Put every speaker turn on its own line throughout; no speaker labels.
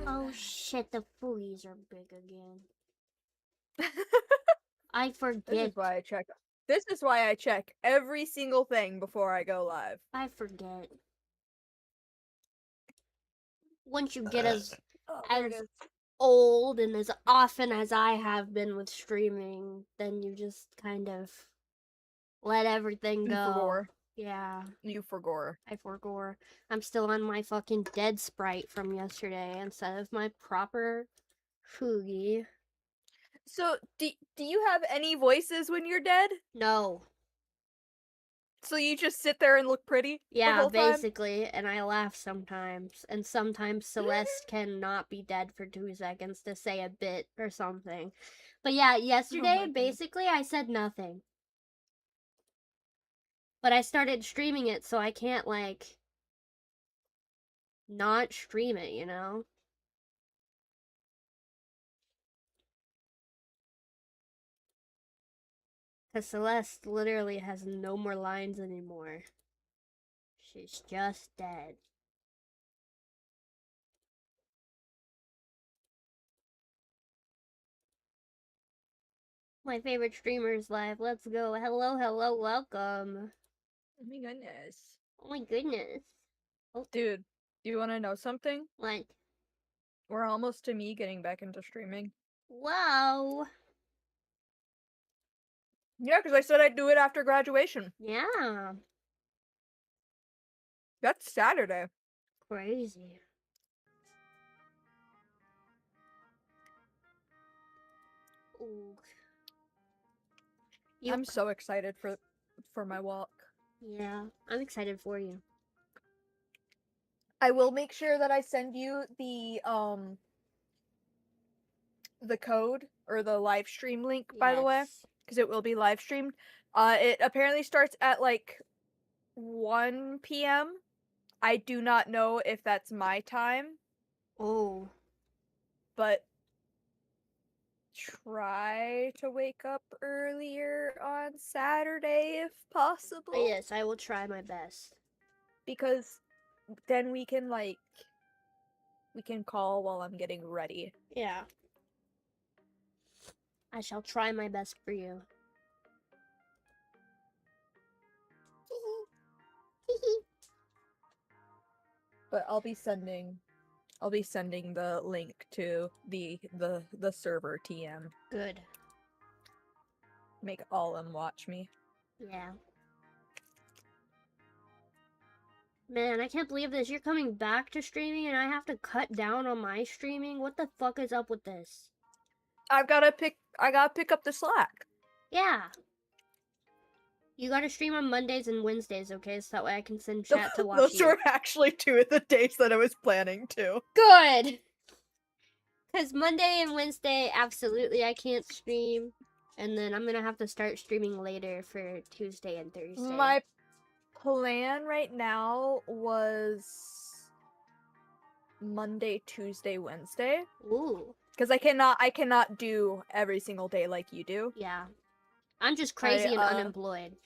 Oh shit, the foolies are big again. I forget.
This is why I check. This is why I check every single thing before I go live.
I forget. Once you get as old and as often as I have been with streaming, then you just kind of let everything go.
Forgore.
Yeah.
You forgore.
I forgore. I'm still on my fucking dead sprite from yesterday instead of my proper Fugi.
So, do you have any voices when you're dead?
No.
So you just sit there and look pretty the
Yeah,
whole time?
basically, and I laugh sometimes. And sometimes Celeste cannot be dead for 2 seconds to say a bit or something. But yeah, yesterday, basically, I said nothing. But I started streaming it, so I can't, like, not stream it, you know? Because Celeste literally has no more lines anymore. She's just dead. My favorite streamer's live. Let's go. Hello, hello, welcome.
Oh my goodness.
Oh my goodness.
Oh. Dude, do you want to know something?
What?
We're almost to me getting back into streaming.
Wow.
Yeah, because I said I'd do it after graduation.
Yeah.
That's Saturday.
Crazy. Ooh.
I'm so excited for my walk.
Yeah, I'm excited for you.
I will make sure that I send you the code or the live stream link, by the way, because it will be live streamed. It apparently starts at like 1 p.m. I do not know if that's my time.
Oh.
But try to wake up earlier on Saturday if possible.
Yes, I will try my best.
Because then we can call while I'm getting ready.
Yeah. I shall try my best for you.
But I'll be sending the link to the server TM.
Good.
Make all of them watch me.
Yeah. Man, I can't believe this. You're coming back to streaming and I have to cut down on my streaming? What the fuck is up with this?
I gotta pick up the slack.
Yeah. You gotta stream on Mondays and Wednesdays, okay? So that way I can send chat to watch
Those were actually 2 of the days that I was planning to.
Good! Because Monday and Wednesday, absolutely I can't stream. And then I'm gonna have to start streaming later for Tuesday and Thursday.
My plan right now was Monday, Tuesday, Wednesday.
Ooh.
Because I cannot do every single day like you do.
Yeah. I'm just crazy and unemployed.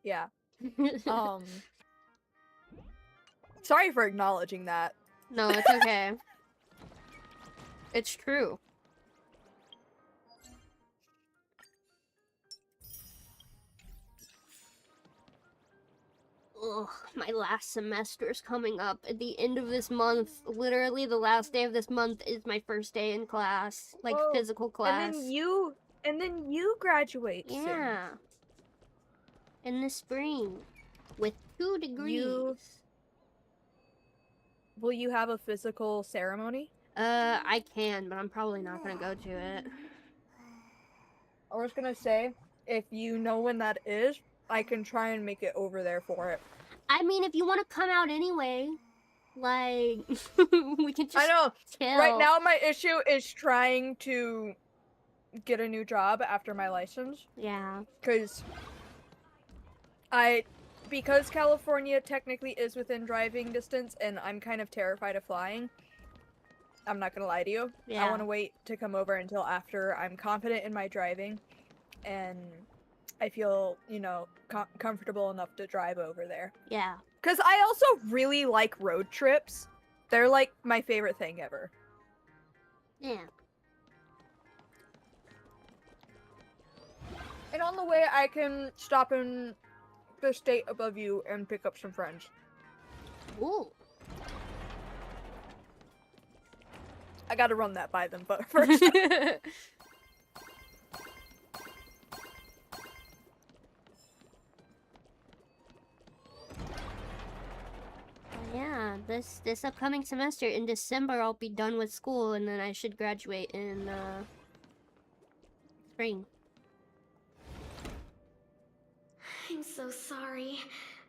Yeah. Sorry for acknowledging that.
No, it's okay. It's true. Ugh, my last semester's coming up. At the end of this month, literally the last day of this month is my first day in class. Like, physical class.
And then you graduate soon.
Yeah. In the spring. With 2 degrees.
Will you have a physical ceremony?
I can, but I'm probably not gonna go to it.
I was gonna say, if you know when that is, I can try and make it over there for it.
I mean, if you want to come out anyway, like, we can just
I know.
chill.
Right now, my issue is trying to get a new job after my license.
Yeah.
Because California technically is within driving distance, and I'm kind of terrified of flying. I'm not gonna lie to you.
Yeah.
I want to wait to come over until after I'm confident in my driving, and I feel, you know, comfortable enough to drive over there.
Yeah.
Because I also really like road trips. They're like my favorite thing ever.
Yeah.
And on the way, I can stop in the state above you and pick up some friends.
Ooh.
I gotta run that by them, but first.
Yeah, this upcoming semester in December I'll be done with school and then I should graduate in spring.
I'm so sorry.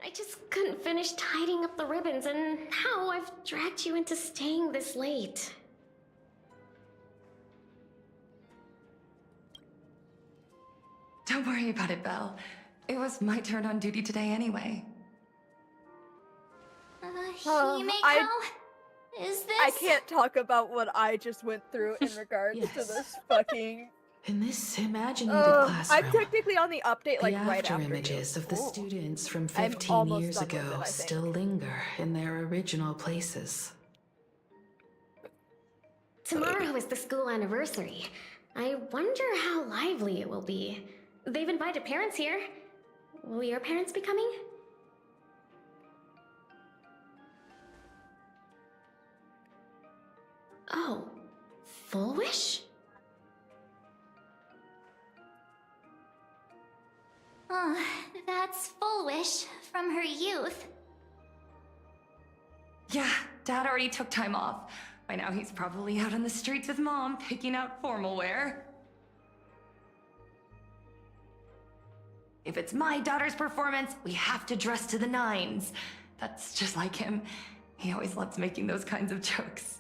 I just couldn't finish tidying up the ribbons, and now I've dragged you into staying this late.
Don't worry about it, Belle. It was my turn on duty today anyway.
Himeko? Is this...
I can't talk about what I just went through in regards to
Yes.
this fucking...
In this imaginated classroom,
I'm technically on the update, like,
the
right
after
after
images
you.
of the students from
I'm
15
almost
years
done with
ago
it, I think.
still linger in their original places.
Tomorrow is the school anniversary. I wonder how lively it will be. They've invited parents here. Will your parents be coming? Oh, Full Wish?
Oh, that's Full Wish from her youth.
Yeah, Dad already took time off. By now he's probably out on the streets with Mom, picking out formal wear. If it's my daughter's performance, we have to dress to the nines. That's just like him. He always loves making those kinds of jokes.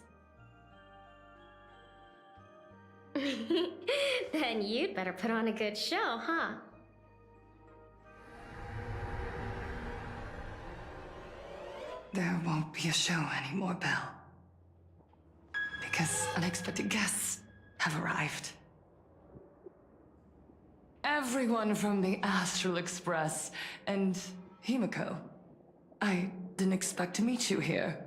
Then you'd better put on a good show, huh?
There won't be a show anymore, Belle. Because unexpected guests have arrived. Everyone from the Astral Express and Himeko. I didn't expect to meet you here.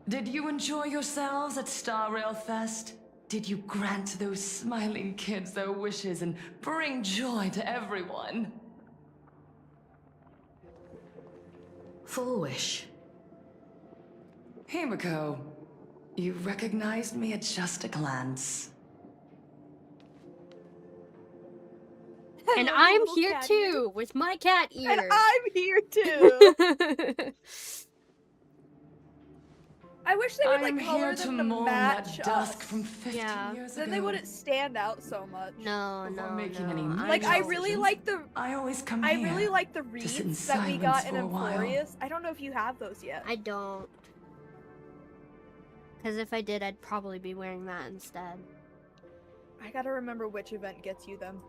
Did you enjoy yourselves at Star Rail Fest? Did you grant those smiling kids their wishes and bring joy to everyone?
Full Wish.
Himeko, you recognized me at just a glance.
And
Hello,
I'm
little
here
cat
too, with my cat ears.
And I'm here too! I wish they would, like,
I'm
color
here to
them to
mourn
match
that dusk
us.
from 15
Yeah.
years ago.
Then they wouldn't stand out so much.
No,
Before
no,
making
no.
any
Like, I
decisions.
really like the...
I always come
I
here.
really like the
to sit in
wreaths that we got
silence
in
for a while.
Emporious. I don't know if you have those yet.
I don't. Because if I did, I'd probably be wearing that instead.
I gotta remember which event gets you them.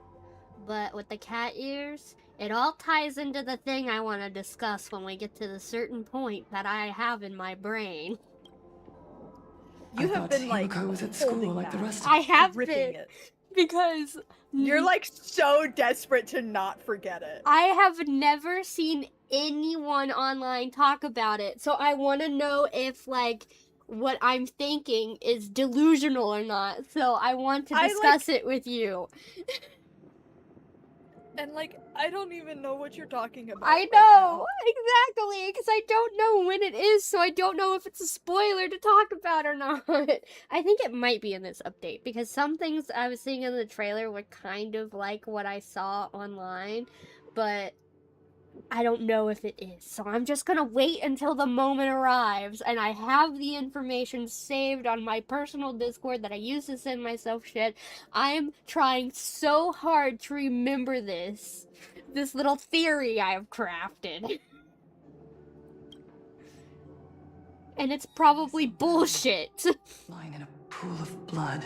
But with the cat ears, it all ties into the thing I want to discuss when we get to the certain point that I have in my brain.
You
I
have
thought
been, like,
Himeko was at
holding
school like the
back.
rest of
I have
ripping
been,
it.
because
You're, like, so desperate to not forget it.
I have never seen anyone online talk about it, so I want to know if, like, what I'm thinking is delusional or not, so I want to discuss it with you.
And, like, I don't even know what you're talking about.
I
right
know,
now.
exactly, because I don't know when it is, so I don't know if it's a spoiler to talk about or not. I think it might be in this update, because some things I was seeing in the trailer were kind of like what I saw online, but I don't know if it is, so I'm just gonna wait until the moment arrives, and I have the information saved on my personal Discord that I use to send myself shit. I'm trying so hard to remember this little theory I've crafted. And it's probably bullshit.
lying in a pool of blood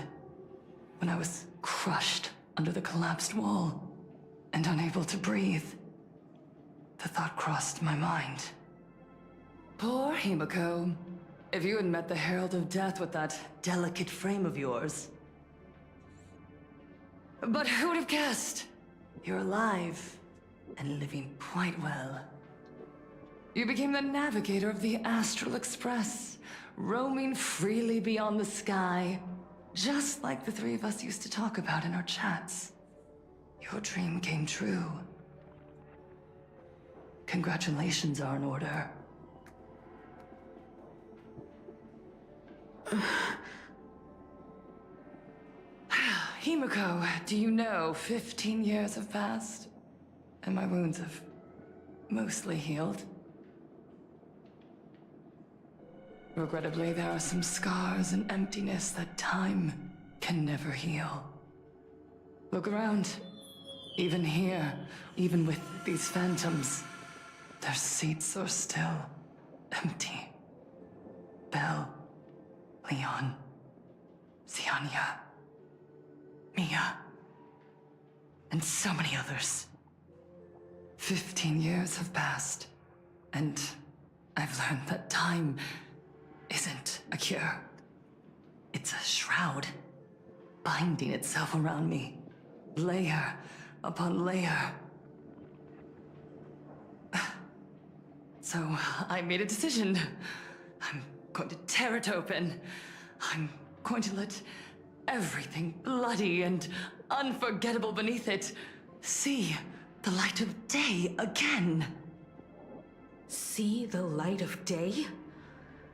when I was crushed under the collapsed wall and unable to breathe. The thought crossed my mind. Poor Himeko. If you had met the Herald of Death with that delicate frame of yours. But who would have guessed? You're alive and living quite well. You became the navigator of the Astral Express, roaming freely beyond the sky, just like the three of us used to talk about in our chats. Your dream came true. Congratulations are in order. Himiko, do you know 15 years have passed? And my wounds have mostly healed. Regrettably, there are some scars and emptiness that time can never heal. Look around. Even here, even with these phantoms, their seats are still empty. Belle, Leon, Xianya, Mia, and so many others. 15 years have passed, and I've learned that time isn't a cure. It's a shroud, binding itself around me, layer upon layer. So I made a decision. I'm going to tear it open. I'm going to let everything bloody and unforgettable beneath it see the light of day again.
See the light of day?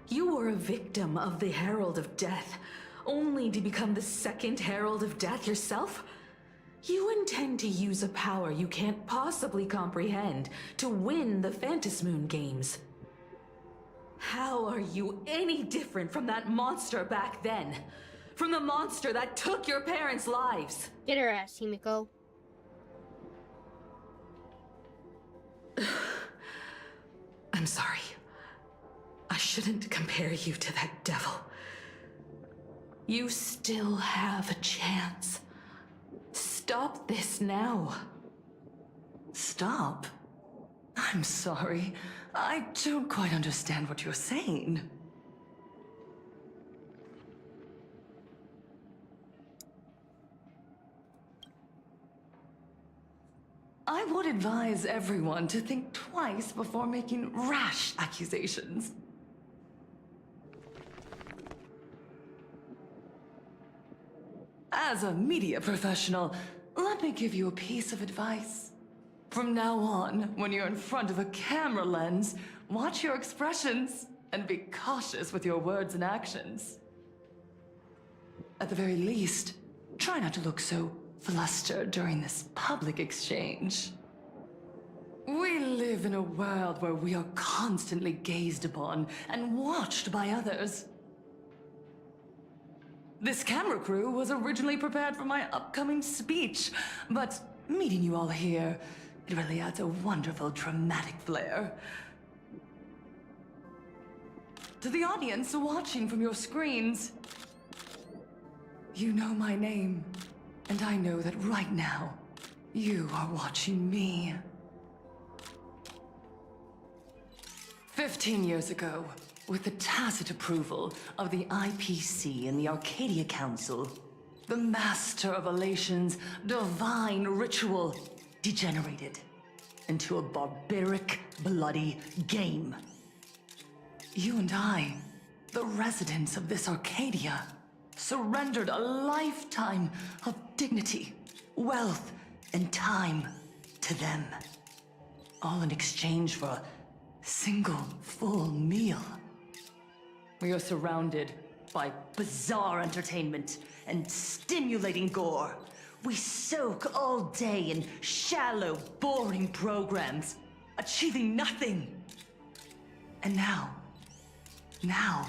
You were a victim of the Herald of Death, only to become the second Herald of Death yourself? You intend to use a power you can't possibly comprehend to win the Phantasmoon games. How are you any different from that monster back then? From the monster that took your parents' lives?
Get her ass, Himiko.
I'm sorry. I shouldn't compare you to that devil. You still have a chance. Stop this now.
Stop? I'm sorry. I don't quite understand what you're saying. I would advise everyone to think twice before making rash accusations. As a media professional, let me give you a piece of advice. From now on, when you're in front of a camera lens, watch your expressions and be cautious with your words and actions. At the very least, try not to look so flustered during this public exchange. We live in a world where we are constantly gazed upon and watched by others. This camera crew was originally prepared for my upcoming speech, but meeting you all here, it really adds a wonderful dramatic flair. To the audience watching from your screens, you know my name, and I know that right now, you are watching me. 15 years ago, with the tacit approval of the IPC and the Arcadia Council, the Master of Elation's divine ritual degenerated into a barbaric, bloody game. You and I, the residents of this Arcadia, surrendered a lifetime of dignity, wealth, and time to them. All in exchange for a single full meal. We are surrounded by bizarre entertainment and stimulating gore. We soak all day in shallow, boring programs, achieving nothing. And now,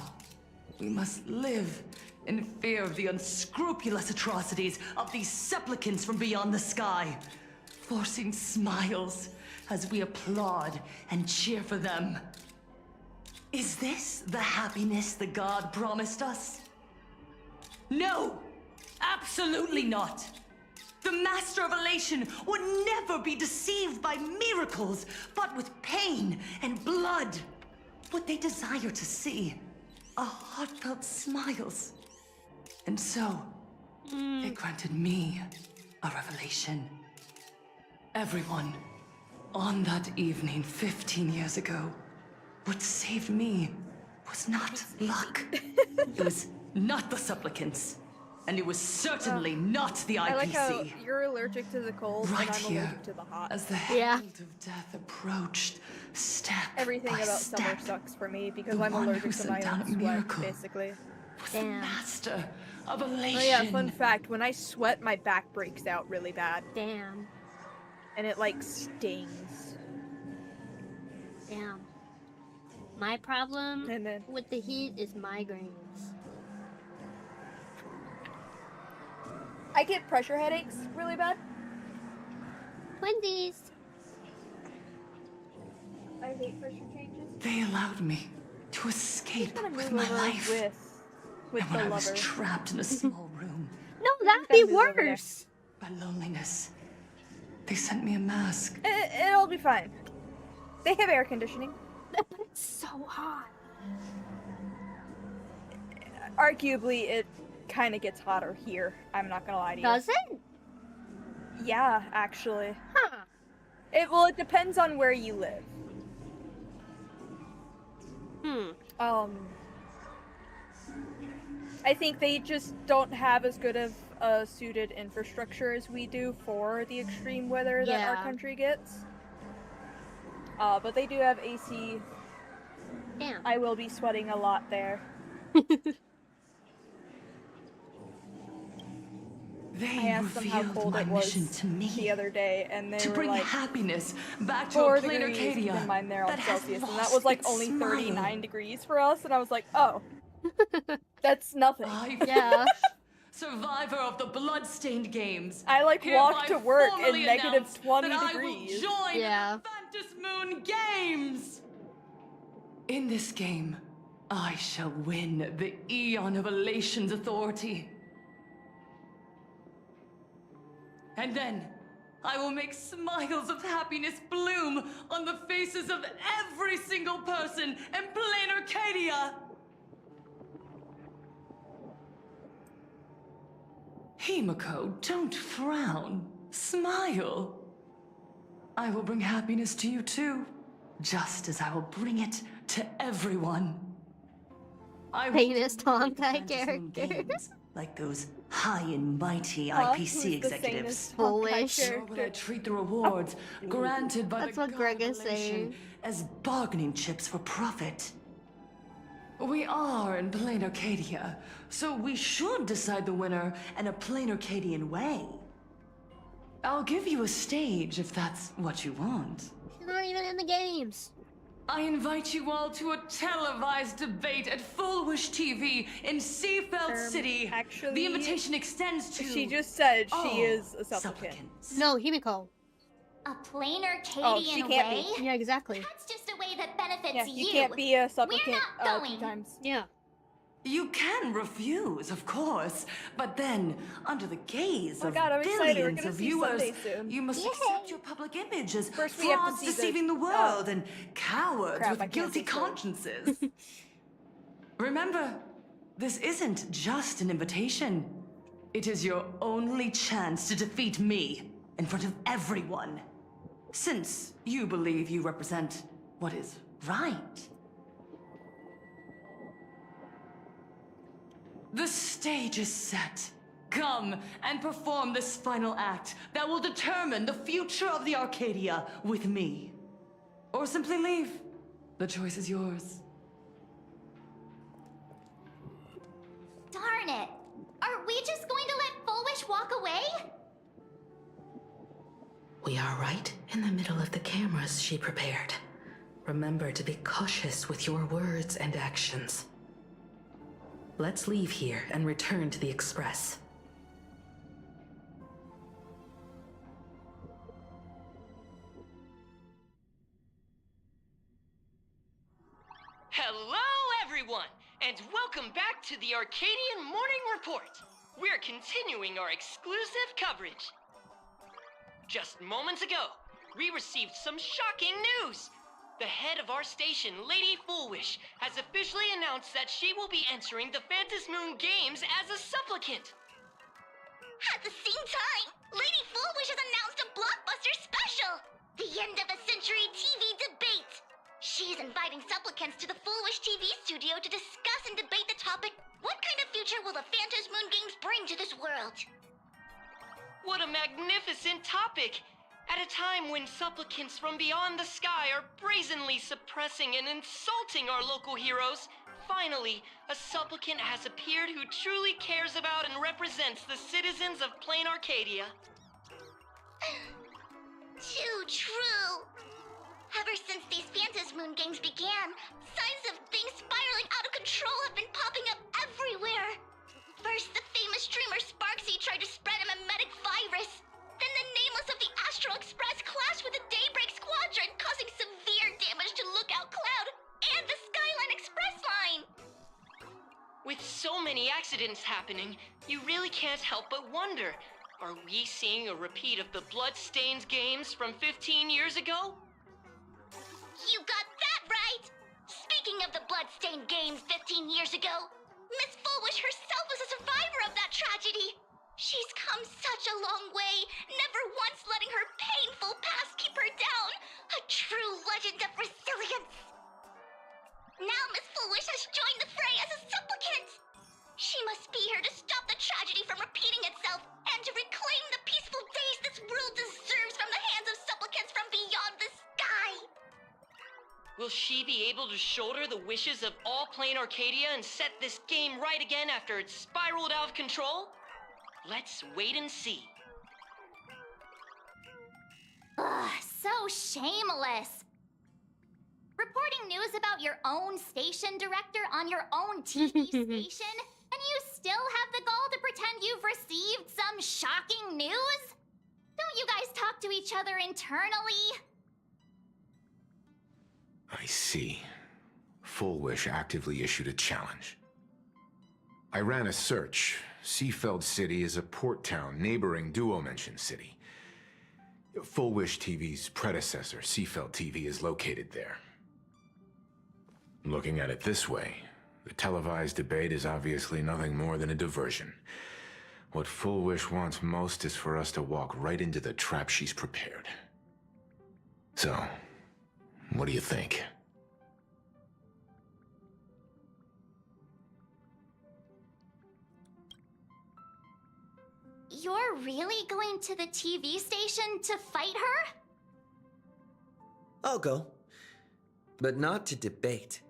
we must live in fear of the unscrupulous atrocities of these supplicants from beyond the sky, forcing smiles as we applaud and cheer for them. Is this the happiness the god promised us? No! Absolutely not! The Master of Elation would never be deceived by miracles, but with pain and blood. What they desire to see are heartfelt smiles. And so, they granted me a revelation. Everyone, on that evening 15 years ago, what saved me was not luck. It was not the supplicants. And it was certainly not the IPC.
I like how you're allergic to the cold
Right
and I'm
here,
allergic to the hot.
as the
Yeah.
herald of death approached, step
Everything
by
about
step,
summer sucks for me because
the
I'm
one
allergic
who
to
sent
my
down
own
a
sweat,
miracle
basically.
was the
Damn.
master of elation.
Oh yeah, fun fact, when I sweat, my back breaks out really bad.
Damn.
And it, like, stings.
Damn. My problem
And then...
with the heat is migraines.
I get pressure headaches really bad.
Twinsies.
I hate pressure changes.
They allowed me to escape
Gotta
with
move
my
over
life.
with
And when
the
I was
lover.
trapped in a small room
No, that'd
Gotta
be
move over there.
worse.
by loneliness, they sent me a mask.
It'll be fine. They have air conditioning.
But it's so hot.
Arguably, it kind of gets hotter here. I'm not gonna lie to you.
Does it?
Yeah, actually.
Huh.
It depends on where you live. I think they just don't have as good of a suited infrastructure as we do for the extreme weather that our
Yeah.
country gets. But they do have AC.
Damn.
I will be sweating a lot there.
They
I asked them how
revealed
cold
my
it was
mission to me.
the other day, and they
To
were
bring
like,
happiness back to
4
a plain
degrees, keep
Arcadia
in mind they're on
that has
Celsius, and that
lost
was like
its
only
smile.
39 degrees for us, and I was like, oh, that's nothing.
Yeah.
Survivor of the bloodstained games.
I like walk
hereby
to work in
formally
negative
announce
20
that
degrees.
I will join
Yeah.
the Phantom Moon Games. In this game, I shall win the Eon of Elation's authority. And then, I will make smiles of happiness bloom on the faces of every single person in plain Arcadia. Himiko, don't frown. Smile. I will bring happiness to you too, just as I will bring it to everyone. I will
Famous Honkai
Phantasm
character.
games, like those high and mighty
Huh?
IPC
Who's the
executives.
sanest Honkai
Foolish.
Nor will I treat the rewards granted by
That's
the
what
god
Greg
of
is
elation
saying.
as bargaining chips for profit. We are in plain Arcadia, so we should decide the winner in a plain Arcadian way. I'll give you a stage if that's what you want.
She's not even in the games.
I invite you all to a televised debate at Full Wish TV in Seafeld City.
actually,
the invitation extends to
She just said
all
she is a supplicant.
supplicants.
No, Himiko.
A plain Arcadian
Oh, she can't
way?
be.
Yeah, exactly.
That's just a way that benefits
Yeah,
you.
you can't be a supplicant
not
2
going.
times.
Yeah.
You can refuse, of course, but then, under the gaze
Oh
of
God, I'm excited. We're
billions
gonna
of
see
viewers,
Sunday soon.
you must
Yay.
accept your public image as
First we have to
frauds
see the-
deceiving the world and cowards
Crap, I
with
can't
guilty
see Sword.
consciences. Remember, this isn't just an invitation. It is your only chance to defeat me in front of everyone. Since you believe you represent what is right. The stage is set. Come and perform this final act that will determine the future of the Arcadia with me. Or simply leave. The choice is yours.
Darn it! Are we just going to let Full Wish walk away?
We are right in the middle of the cameras she prepared. Remember to be cautious with your words and actions. Let's leave here and return to the Express.
Hello, everyone, and welcome back to the Arcadian Morning Report. We're continuing our exclusive coverage. Just moments ago, we received some shocking news. The head of our station, Lady Foolwish, has officially announced that she will be entering the Phantom Moon Games as a supplicant.
At the same time, Lady Foolwish has announced a blockbuster special! The End of a Century TV debate! She's inviting supplicants studio to discuss and debate the topic, what kind of future will the Phantasmoon games bring to this world?
What a magnificent topic! At a time when supplicants from beyond the sky are brazenly suppressing and insulting our local heroes, finally, a supplicant has appeared who truly cares about and represents the citizens of Plain Arcadia.
Too true. Ever since these Phantasmoon games began, signs of things spiraling out of control have been popping up everywhere. First, the famous streamer Sparksy tried to spread a mimetic virus. Then the nameless of the Astral Express clashed with the Daybreak Squadron, causing severe damage to Lookout Cloud and the Skyline Express line.
With so many accidents happening, you really can't help but wonder, are we seeing a repeat of the Bloodstained games from 15 years ago?
You got that right! Speaking of the Bloodstained games 15 years ago, Miss Fullwish herself was a survivor of that tragedy. She's come such a long way, never once letting her painful past keep her down. A true legend of resilience. Now Miss Fullwish has joined the fray as a supplicant. She must be here to stop the tragedy from repeating itself and to reclaim the peaceful days this world deserves from the hands of supplicants from beyond the sky.
Will she be able to shoulder the wishes of all Plain Arcadia and set this game right again after it's spiraled out of control? Let's wait and see.
Ugh, so shameless. Reporting news about your own station director on your own TV station, and you still have the gall to pretend you've received some shocking news? Don't you guys talk to each other internally?
I see. Fullwish actively issued a challenge. I ran a search. Seafeld City is a port town neighboring Duo-Mention City. Fullwish TV's predecessor, Seafeld TV, is located there. Looking at it this way, the televised debate is obviously nothing more than a diversion. What Fullwish wants most is for us to walk right into the trap she's prepared. So, what do you think?
You're really going to the TV station to fight her?
I'll go. But not to debate.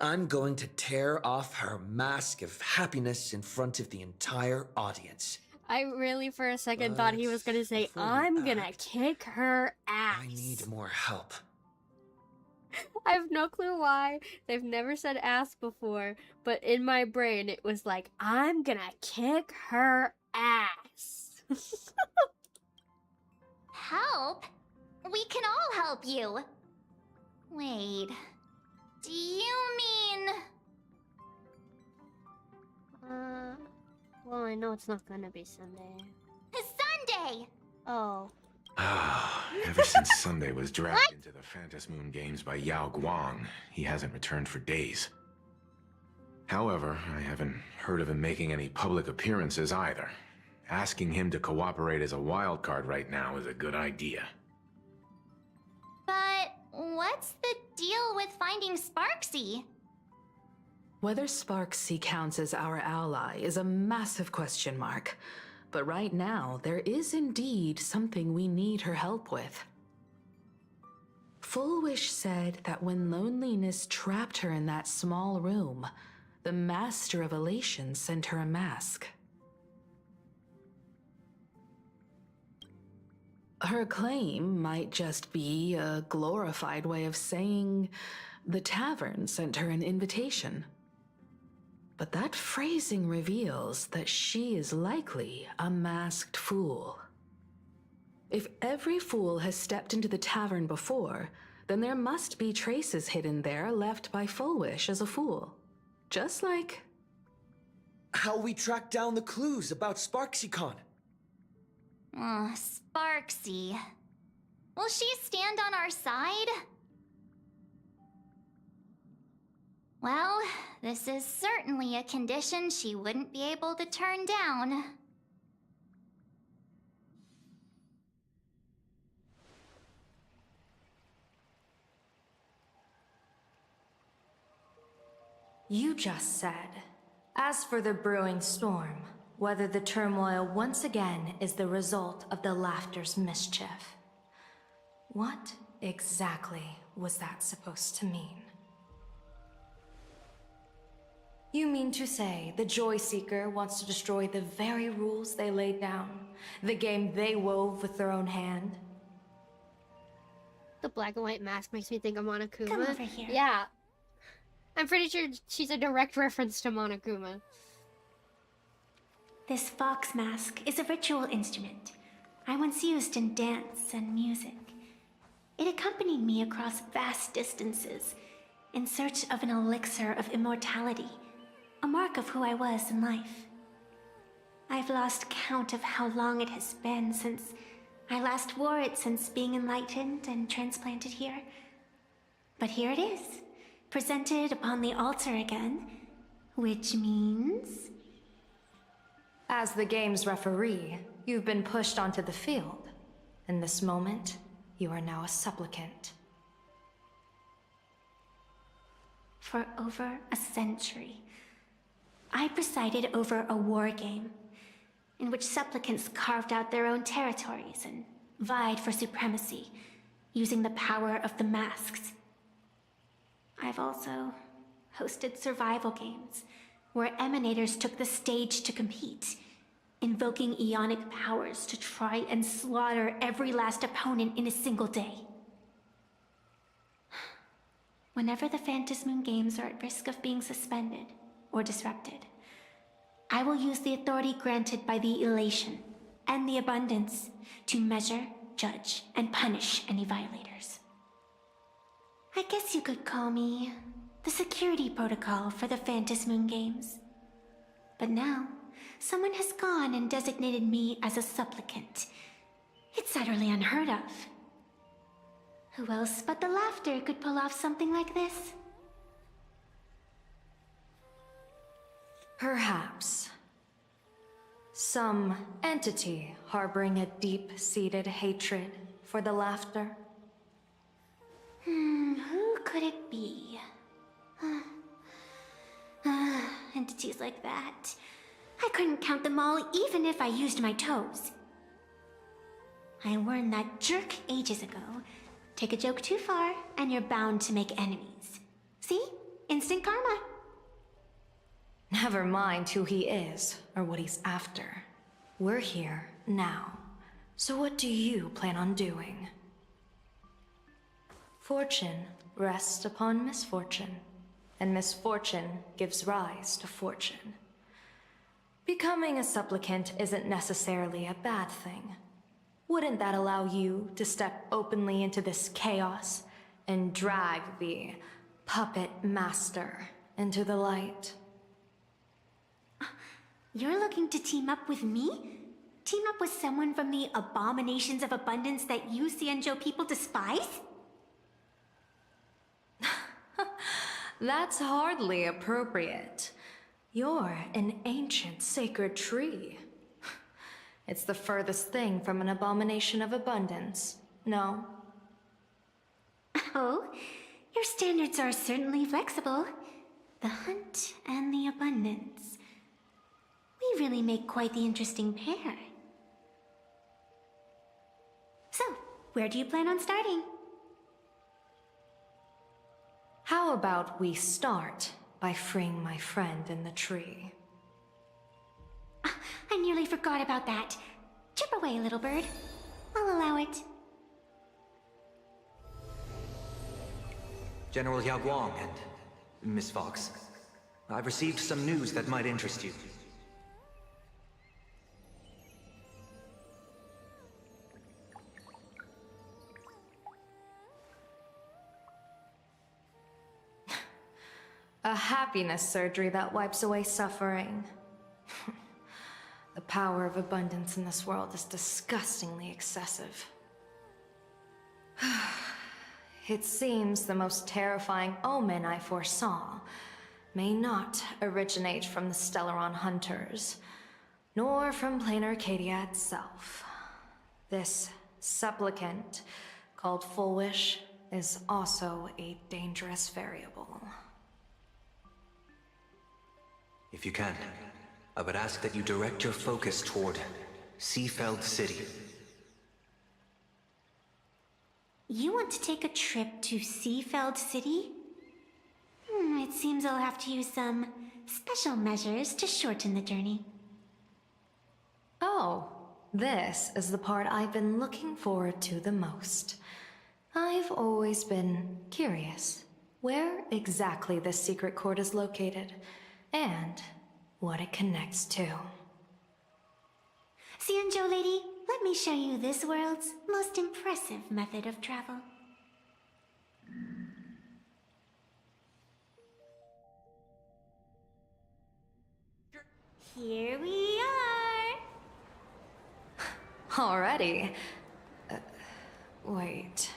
I'm going to tear off her mask of happiness in front of the entire audience.
I really, for a second, thought he was gonna say, I'm gonna kick her ass.
I need more help.
I have no clue why. They've never said ass before, but in my brain it was like, I'm gonna kick her ass.
Help? We can all help you. Wait, do you mean...
Well, I know it's not gonna be Sunday.
Sunday!
Oh.
Ever since Sunday was dragged into the Phantasmoon games by Yao Guang, he hasn't returned for days. However, I haven't heard of him making any public appearances either. Asking him to cooperate as a wildcard right now is a good idea.
But what's the deal with finding Sparksy?
Whether Sparksy counts as our ally is a massive question mark. But right now, there is indeed something we need her help with. Fullwish said that when loneliness trapped her in that small room, the Master of Elation sent her a mask. Her claim might just be a glorified way of saying the tavern sent her an invitation. But that phrasing reveals that she is likely a masked fool. If every fool has stepped into the tavern before, then there must be traces hidden there left by Fullwish as a fool. Just like...
How we track down the clues about SparksyCon.
Sparksy. Will she stand on our side? Well, this is certainly a condition she wouldn't be able to turn down.
You just said, as for the brewing storm, whether the turmoil once again is the result of the laughter's mischief. What exactly was that supposed to mean? You mean to say the Joy Seeker wants to destroy the very rules they laid down, the game they wove with their own hand?
The black and white mask makes me think of Monokuma.
Come over here.
Yeah. I'm pretty sure she's a direct reference to Monokuma.
This fox mask is a ritual instrument I once used in dance and music. It accompanied me across vast distances in search of an elixir of immortality, a mark of who I was in life. I've lost count of how long it has been since I last wore it since being enlightened and transplanted here. But here it is, presented upon the altar again, which means...
As the game's referee, you've been pushed onto the field. In this moment, you are now a supplicant.
For over a century, I presided over a war game in which supplicants carved out their own territories and vied for supremacy, using the power of the masks. I've also hosted survival games where emanators took the stage to compete, invoking eonic powers to try and slaughter every last opponent in a single day. Whenever the Phantasmoon Games are at risk of being suspended or disrupted, I will use the authority granted by the Elation and the Abundance to measure, judge, and punish any violators. I guess you could call me the security protocol for the Phantasmoon Games. But now, someone has gone and designated me as a supplicant. It's utterly unheard of. Who else but the laughter could pull off something like this?
Perhaps. Some entity harboring a deep-seated hatred for the laughter.
Who could it be? Entities like that. I couldn't count them all even if I used my toes. I learned that jerk ages ago. Take a joke too far, and you're bound to make enemies. See? Instant karma.
Never mind who he is, or what he's after. We're here, now. So what do you plan on doing? Fortune rests upon misfortune, and misfortune gives rise to fortune. Becoming a supplicant isn't necessarily a bad thing. Wouldn't that allow you to step openly into this chaos and drag the puppet master into the light?
You're looking to team up with me? Team up with someone from the abominations of abundance that you Sanjo people despise?
That's hardly appropriate. You're an ancient sacred tree. It's the furthest thing from an abomination of abundance, no?
Oh, your standards are certainly flexible. The hunt and the abundance. We really make quite the interesting pair. So, where do you plan on starting?
How about we start by freeing my friend in the tree?
I nearly forgot about that. Chip away, little bird. I'll allow it.
General Yao Guang and Miss Fox, I've received some news that might interest you.
A happiness surgery that wipes away suffering. The power of abundance in this world is disgustingly excessive. It seems the most terrifying omen I foresaw may not originate from the Stellaron hunters, nor from plain Arcadia itself. This supplicant, called Full Wish, is also a dangerous variable.
If you can, I would ask that you direct your focus toward Seafeld City.
You want to take a trip to Seafeld City? It seems I'll have to use some special measures to shorten the journey.
Oh, this is the part I've been looking forward to the most. I've always been curious where exactly this secret court is located, and what it connects to.
Sanjo lady, let me show you this world's most impressive method of travel. Here we are!
Already? Wait.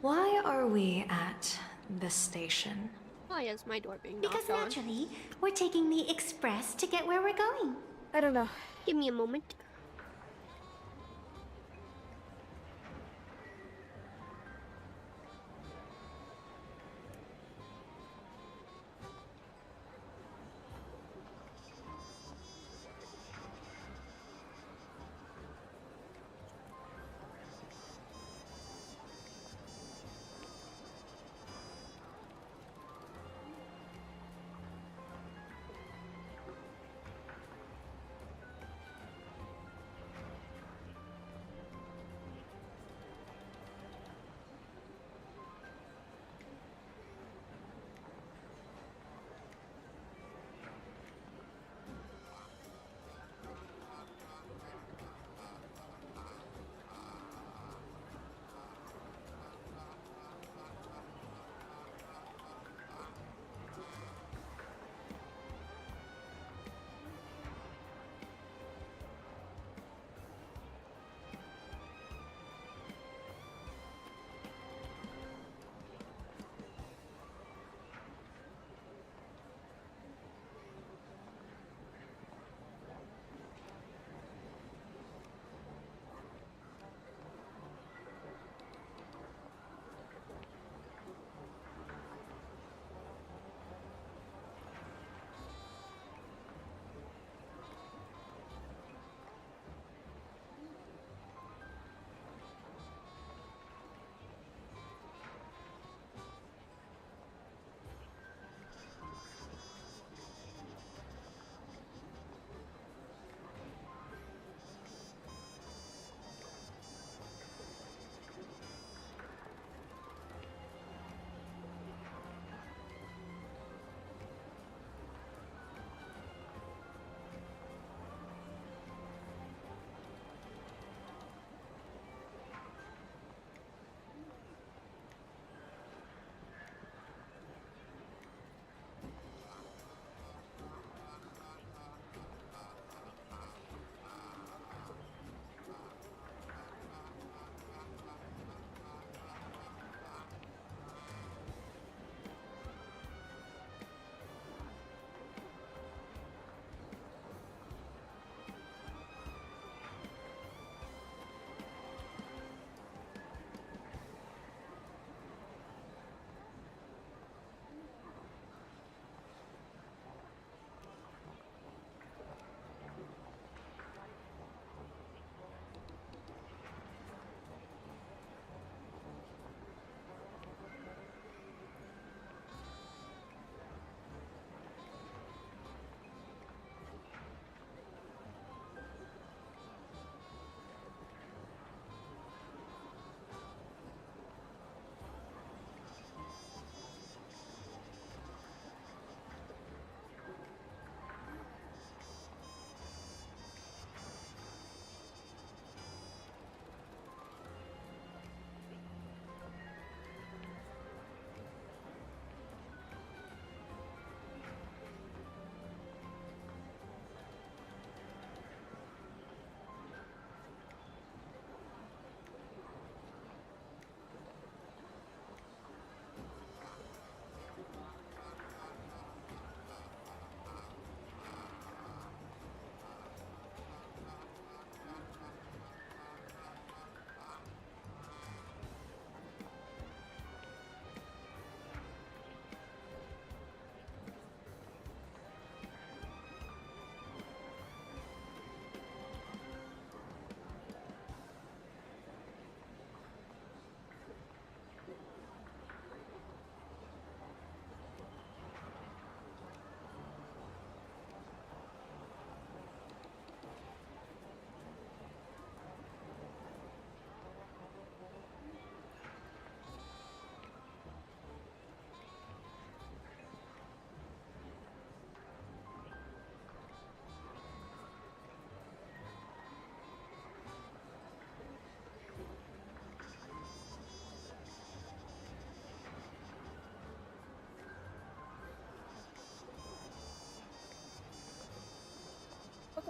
Why are we at this station?
Oh yes, my door being
Because
knocked on.
naturally, we're taking the express to get where we're going.
I don't know.
Give me a moment.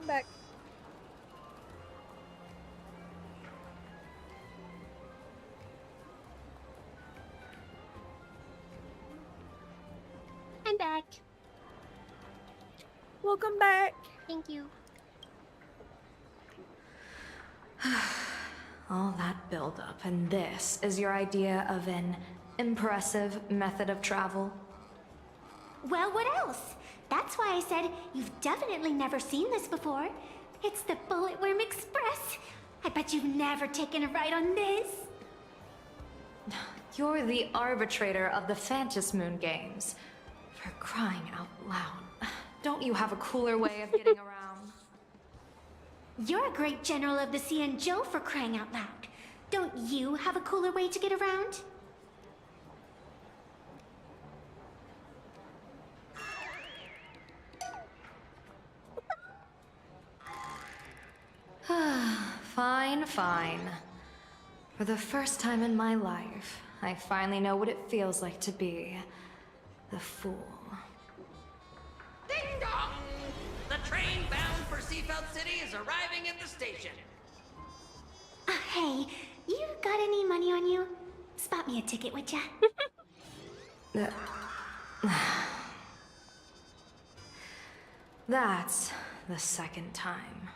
Welcome back.
I'm back.
Welcome back.
Thank you.
All that buildup, and this is your idea of an impressive method of travel?
Well, what else? That's why I said you've definitely never seen this before. It's the Bullet Worm Express. I bet you've never taken a ride on this.
You're the arbitrator of the Phantom Moon Games. For crying out loud. Don't you have a cooler way of getting around?
You're a great general of the Cianzhou for crying out loud. Don't you have a cooler way to get around?
Fine, fine. For the first time in my life, I finally know what it feels like to be the fool.
Ding dong! The train bound for Seafeld City is arriving at the station.
Hey, you got any money on you? Spot me a ticket, would ya?
That's the second time.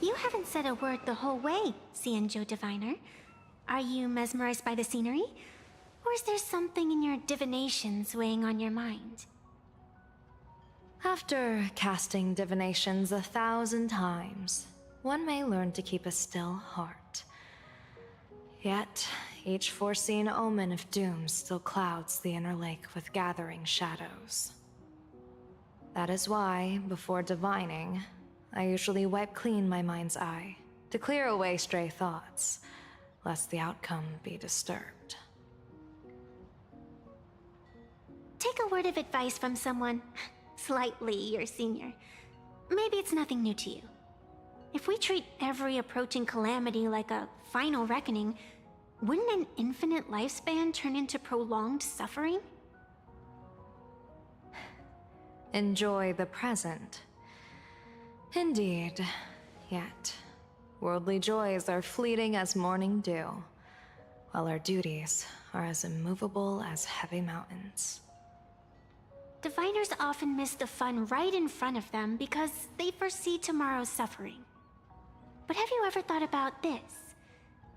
You haven't said a word the whole way, Cianzhou Diviner. Are you mesmerized by the scenery? Or is there something in your divinations weighing on your mind?
After casting divinations 1,000 times, one may learn to keep a still heart. Yet, each foreseen omen of doom still clouds the inner lake with gathering shadows. That is why, before divining, I usually wipe clean my mind's eye to clear away stray thoughts, lest the outcome be disturbed.
Take a word of advice from someone slightly your senior. Maybe it's nothing new to you. If we treat every approaching calamity like a final reckoning, wouldn't an infinite lifespan turn into prolonged suffering?
Enjoy the present. Indeed, yet worldly joys are fleeting as morning dew, while our duties are as immovable as heavy mountains.
Diviners often miss the fun right in front of them because they foresee tomorrow's suffering. But have you ever thought about this?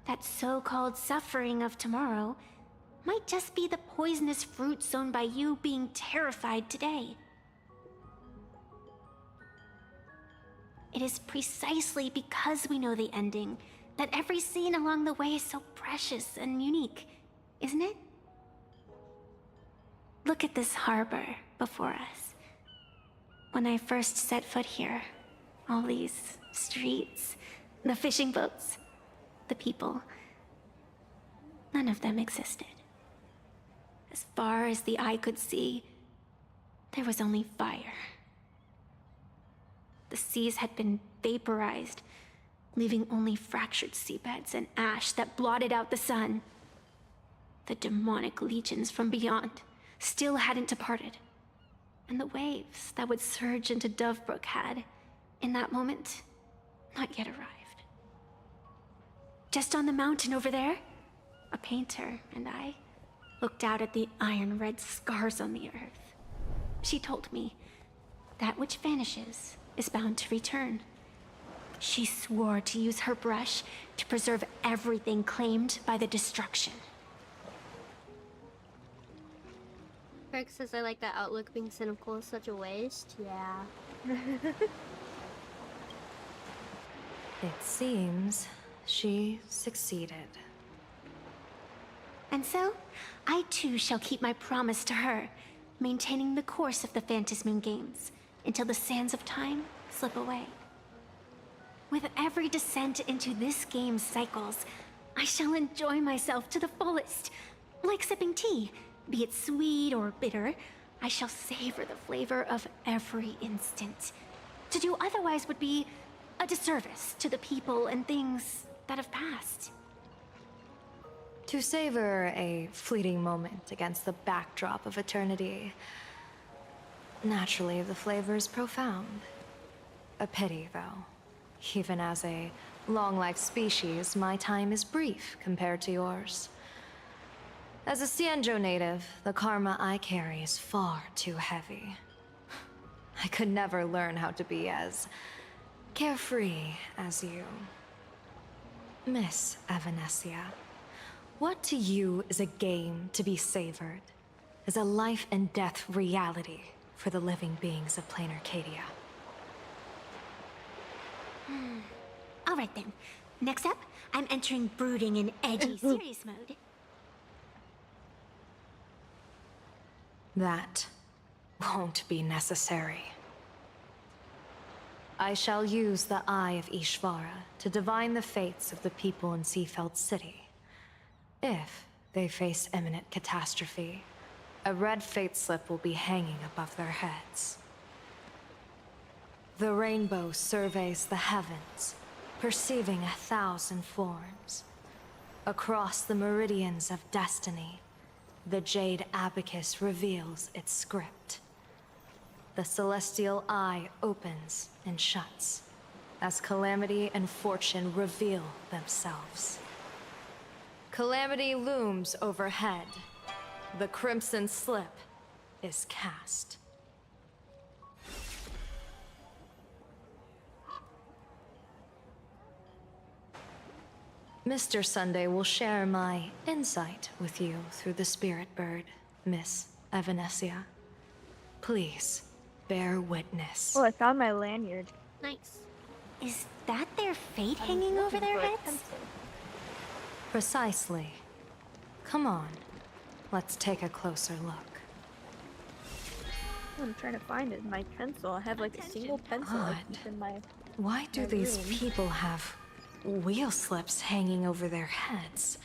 That so-called suffering of tomorrow might just be the poisonous fruit sown by you being terrified today. It is precisely because we know the ending that every scene along the way is so precious and unique, isn't it? Look at this harbor before us. When I first set foot here, all these streets, the fishing boats, the people, none of them existed. As far as the eye could see, there was only fire. The seas had been vaporized, leaving only fractured seabeds and ash that blotted out the sun. The demonic legions from beyond still hadn't departed, and the waves that would surge into Dovebrook had, in that moment, not yet arrived. Just on the mountain over there, a painter and I looked out at the iron-red scars on the earth. She told me, that which vanishes is bound to return. She swore to use her brush to preserve everything claimed by the destruction.
Kirk says I like that outlook, being cynical is such a waste. Yeah.
It seems she succeeded.
And so, I too shall keep my promise to her, maintaining the course of the Phantom Moon Games, until the sands of time slip away. With every descent into this game's cycles, I shall enjoy myself to the fullest. Like sipping tea, be it sweet or bitter, I shall savor the flavor of every instant. To do otherwise would be a disservice to the people and things that have passed.
To savor a fleeting moment against the backdrop of eternity. Naturally, the flavor is profound. A pity, though. Even as a long-life species, my time is brief compared to yours. As a Xianzhou native, the karma I carry is far too heavy. I could never learn how to be as carefree as you. Miss Evanesia, what to you is a game to be savored, is a life and death reality for the living beings of Plain Arcadia?
Alright then. Next up, I'm entering brooding and edgy serious mode.
That won't be necessary. I shall use the Eye of Ishvara to divine the fates of the people in Seafeld City. If they face imminent catastrophe, a red fate slip will be hanging above their heads. The rainbow surveys the heavens, perceiving 1,000 forms. Across the meridians of destiny, the Jade Abacus reveals its script. The celestial eye opens and shuts, as calamity and fortune reveal themselves. Calamity looms overhead. The crimson slip is cast. Mr. Sunday will share my insight with you through the spirit bird, Miss Evanesia. Please, bear witness.
Oh, I found my lanyard.
Nice. Is that their fate hanging over their heads?
Precisely. Come on, let's take a closer look.
I'm trying to find it. My pencil. I have like a single pencil I keep in my.
Why do these people have wheel slips hanging over their heads?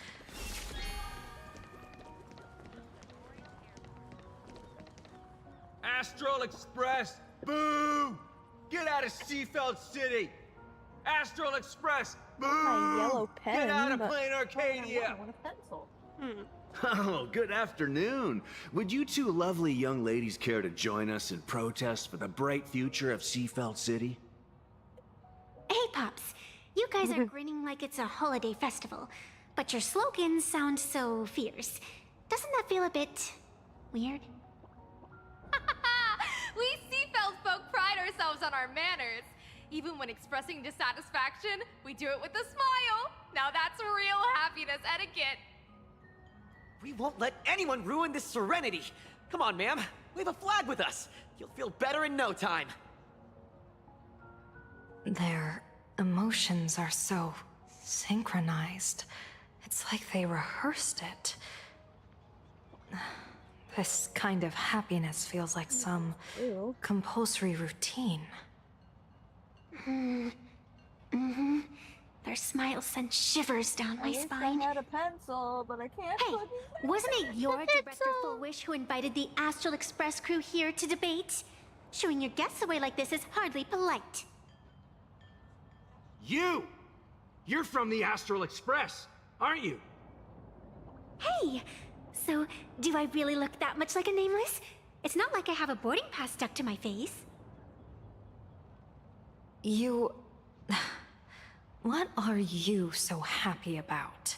Astral Express, boo! Get out of Seafeld City! Astral Express, boo!
My yellow pen.
Get out of
but-
Plain Arcadia!
I want a pencil.
Oh, good afternoon. Would you two lovely young ladies care to join us in protest for the bright future of Seafeld City?
Hey, Pops. You guys are grinning like it's a holiday festival, but your slogans sound so fierce. Doesn't that feel a bit weird?
We Seafeld folk pride ourselves on our manners. Even when expressing dissatisfaction, we do it with a smile. Now that's real happiness etiquette.
We won't let anyone ruin this serenity. Come on, ma'am. Wave a flag with us. You'll feel better in no time.
Their emotions are so synchronized. It's like they rehearsed it. This kind of happiness feels like some compulsory routine.
Mm-hmm. Their smiles send shivers down my spine.
I had a pencil, but I can't.
Hey, wasn't it your Director Fullwish who invited the Astral Express crew here to debate? Shooing your guests away like this is hardly polite.
You! You're from the Astral Express, aren't you?
Hey, so do I really look that much like a nameless? It's not like I have a boarding pass stuck to my face.
You... What are you so happy about?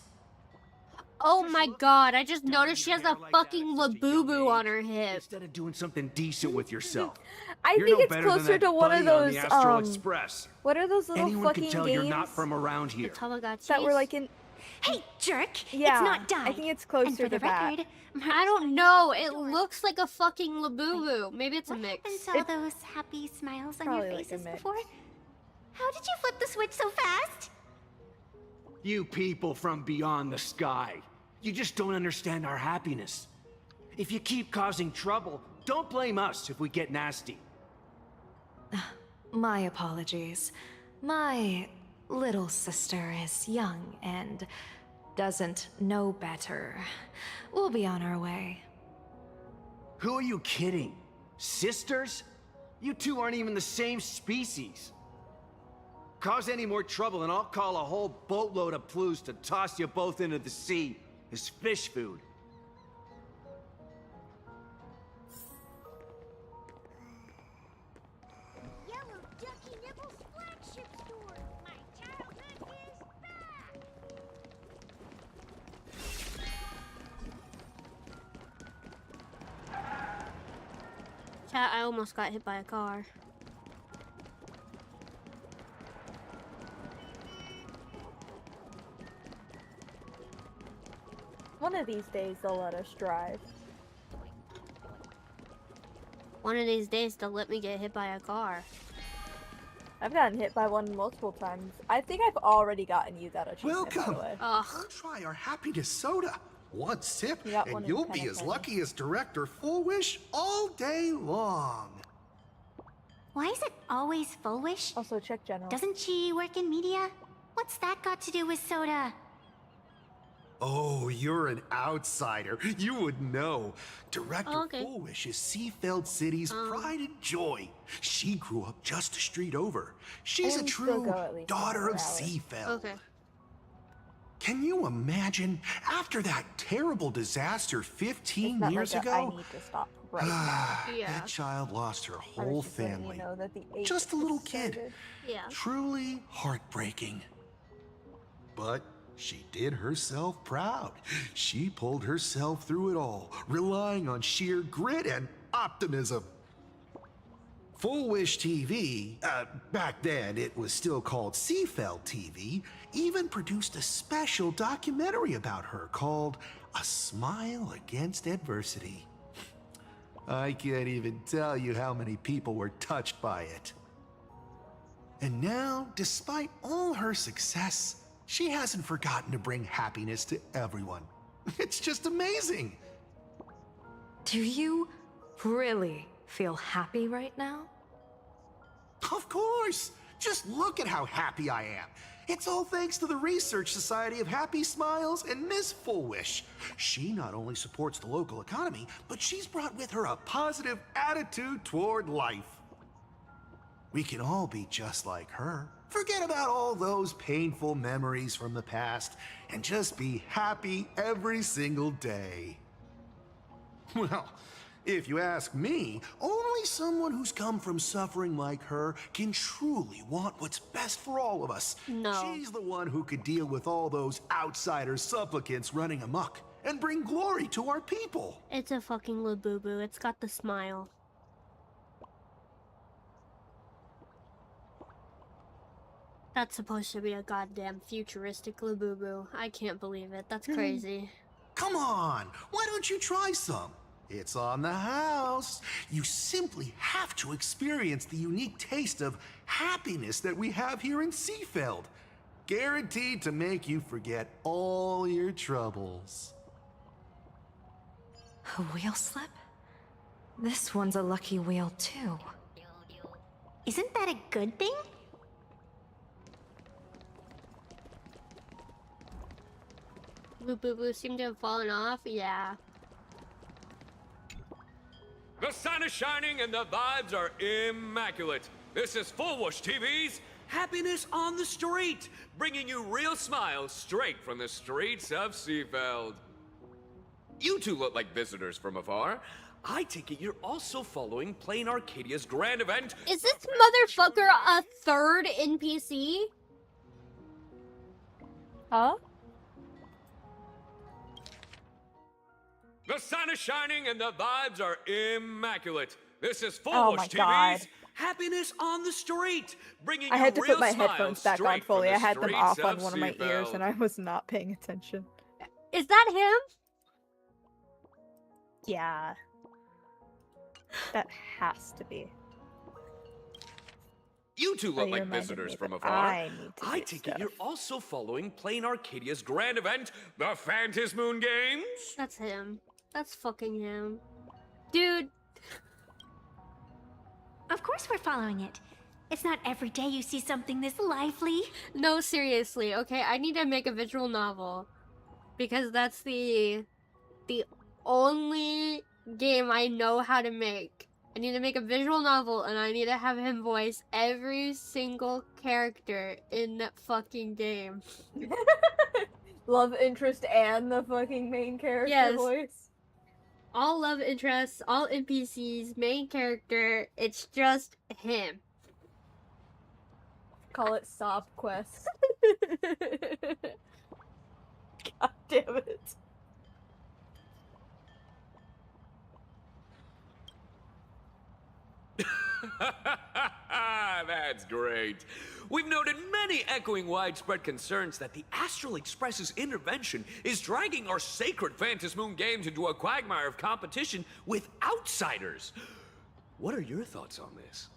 Oh my god, I just noticed she has a fucking Labubu on her hip.
Instead of doing something decent with yourself.
I
You're
think
no
it's
better than
closer
that
to one of
buddy on
those
the Astral Express.
what are those little
Anyone
fucking
can tell
games
you're not from around here.
that were like in
Hey, jerk!
Yeah,
it's not died.
I think it's
And
closer
for the
to that.
record,
I don't know, it looks like a fucking Labubu. Maybe it's a mix.
happened to all those happy smiles on your
probably like a
faces
mix.
before? How did you flip the switch so fast?
You people from beyond the sky. You just don't understand our happiness. If you keep causing trouble, don't blame us if we get nasty.
My apologies. My little sister is young and doesn't know better. We'll be on our way.
Who are you kidding? Sisters? You two aren't even the same species. Cause any more trouble and I'll call a whole boatload of Ploos to toss you both into the sea as fish food.
Yellow Ducky Nibble's flagship store. My childhood is back.
Chat, I almost got hit by a car.
One of these days they'll let us drive.
One of these days they'll let me get hit by a car.
I've gotten hit by one multiple times. I think I've already gotten you that achievement,
Welcome.
by the way.
Ugh.
Try our happiness soda. One sip,
You got one
and
in
you'll be
Penn
as
Penny.
lucky as Director Full Wish all day long.
Why is it always Full Wish?
Also, check General.
Doesn't she work in media? What's that got to do with soda?
Oh, you're an outsider. You would know. Director
Oh, okay.
Full Wish is Seafeld City's pride and joy. She grew up just a street over. She's a
And still
true
go at least
daughter of
4 hours.
Seafeld.
Okay.
Can you imagine, after that terrible disaster 15
It's not
years
like
ago?
I need to stop right now.
Yeah.
That child lost her
I was
whole
just letting
family.
You know that the eighth
Just a little
has
kid.
started.
Yeah.
Truly heartbreaking. But she did herself proud. She pulled herself through it all, relying on sheer grit and optimism. Full Wish TV, back then it was still called Seafeld TV, even produced a special documentary about her called A Smile Against Adversity. I can't even tell you how many people were touched by it. And now, despite all her success, she hasn't forgotten to bring happiness to everyone. It's just amazing.
Do you really feel happy right now?
Of course. Just look at how happy I am. It's all thanks to the Research Society of Happy Smiles and Miss Full Wish. She not only supports the local economy, but she's brought with her a positive attitude toward life. We can all be just like her. Forget about all those painful memories from the past and just be happy every single day. Well, if you ask me, only someone who's come from suffering like her can truly want what's best for all of us.
No.
She's the one who could deal with all those outsider supplicants running amok and bring glory to our people.
It's a fucking Labubu. It's got the smile. That's supposed to be a goddamn futuristic Labubu. I can't believe it. That's crazy.
Come on, why don't you try some? It's on the house. You simply have to experience the unique taste of happiness that we have here in Seafeld. Guaranteed to make you forget all your troubles.
A wheel slip? This one's a lucky wheel, too.
Isn't that a good thing?
Labubu seem to have fallen off. Yeah.
The sun is shining and the vibes are immaculate. This is Full Wish TV's Happiness on the Street, bringing you real smiles straight from the streets of Seafeld. You two look like visitors from afar. I take it you're also following Plain Arcadia's grand event.
Is this motherfucker a third NPC?
Huh?
The sun is shining and the vibes are immaculate. This is Full
Oh
Wish
my
TV's
God.
Happiness on the Street, bringing
I
you
had to
real
put my
smiles
headphones back on
straight from
fully.
the
I had them
streets
off on
of
one of my ears
Seafeld.
and I was not paying attention.
Is that him?
Yeah. That has to be.
You two
Oh,
look
you
like
reminded
visitors
me
from
that
afar.
I need to
I
do
take it
stuff.
you're also following Plain Arcadia's grand event, the Phantasmoon Games?
That's him. That's fucking him. Dude.
Of course we're following it. It's not every day you see something this lively.
No, seriously, okay? I need to make a visual novel. Because that's the only game I know how to make. I need to make a visual novel and I need to have him voice every single character in that fucking game.
Love interest and the fucking main character voice.
All love interests, all NPCs, main character, it's just him.
Call it Sob Quest. God damn it.
That's great. We've noted many echoing widespread concerns that the Astral Express's intervention is dragging our sacred Phantom Moon games into a quagmire of competition with outsiders. What are your thoughts on this?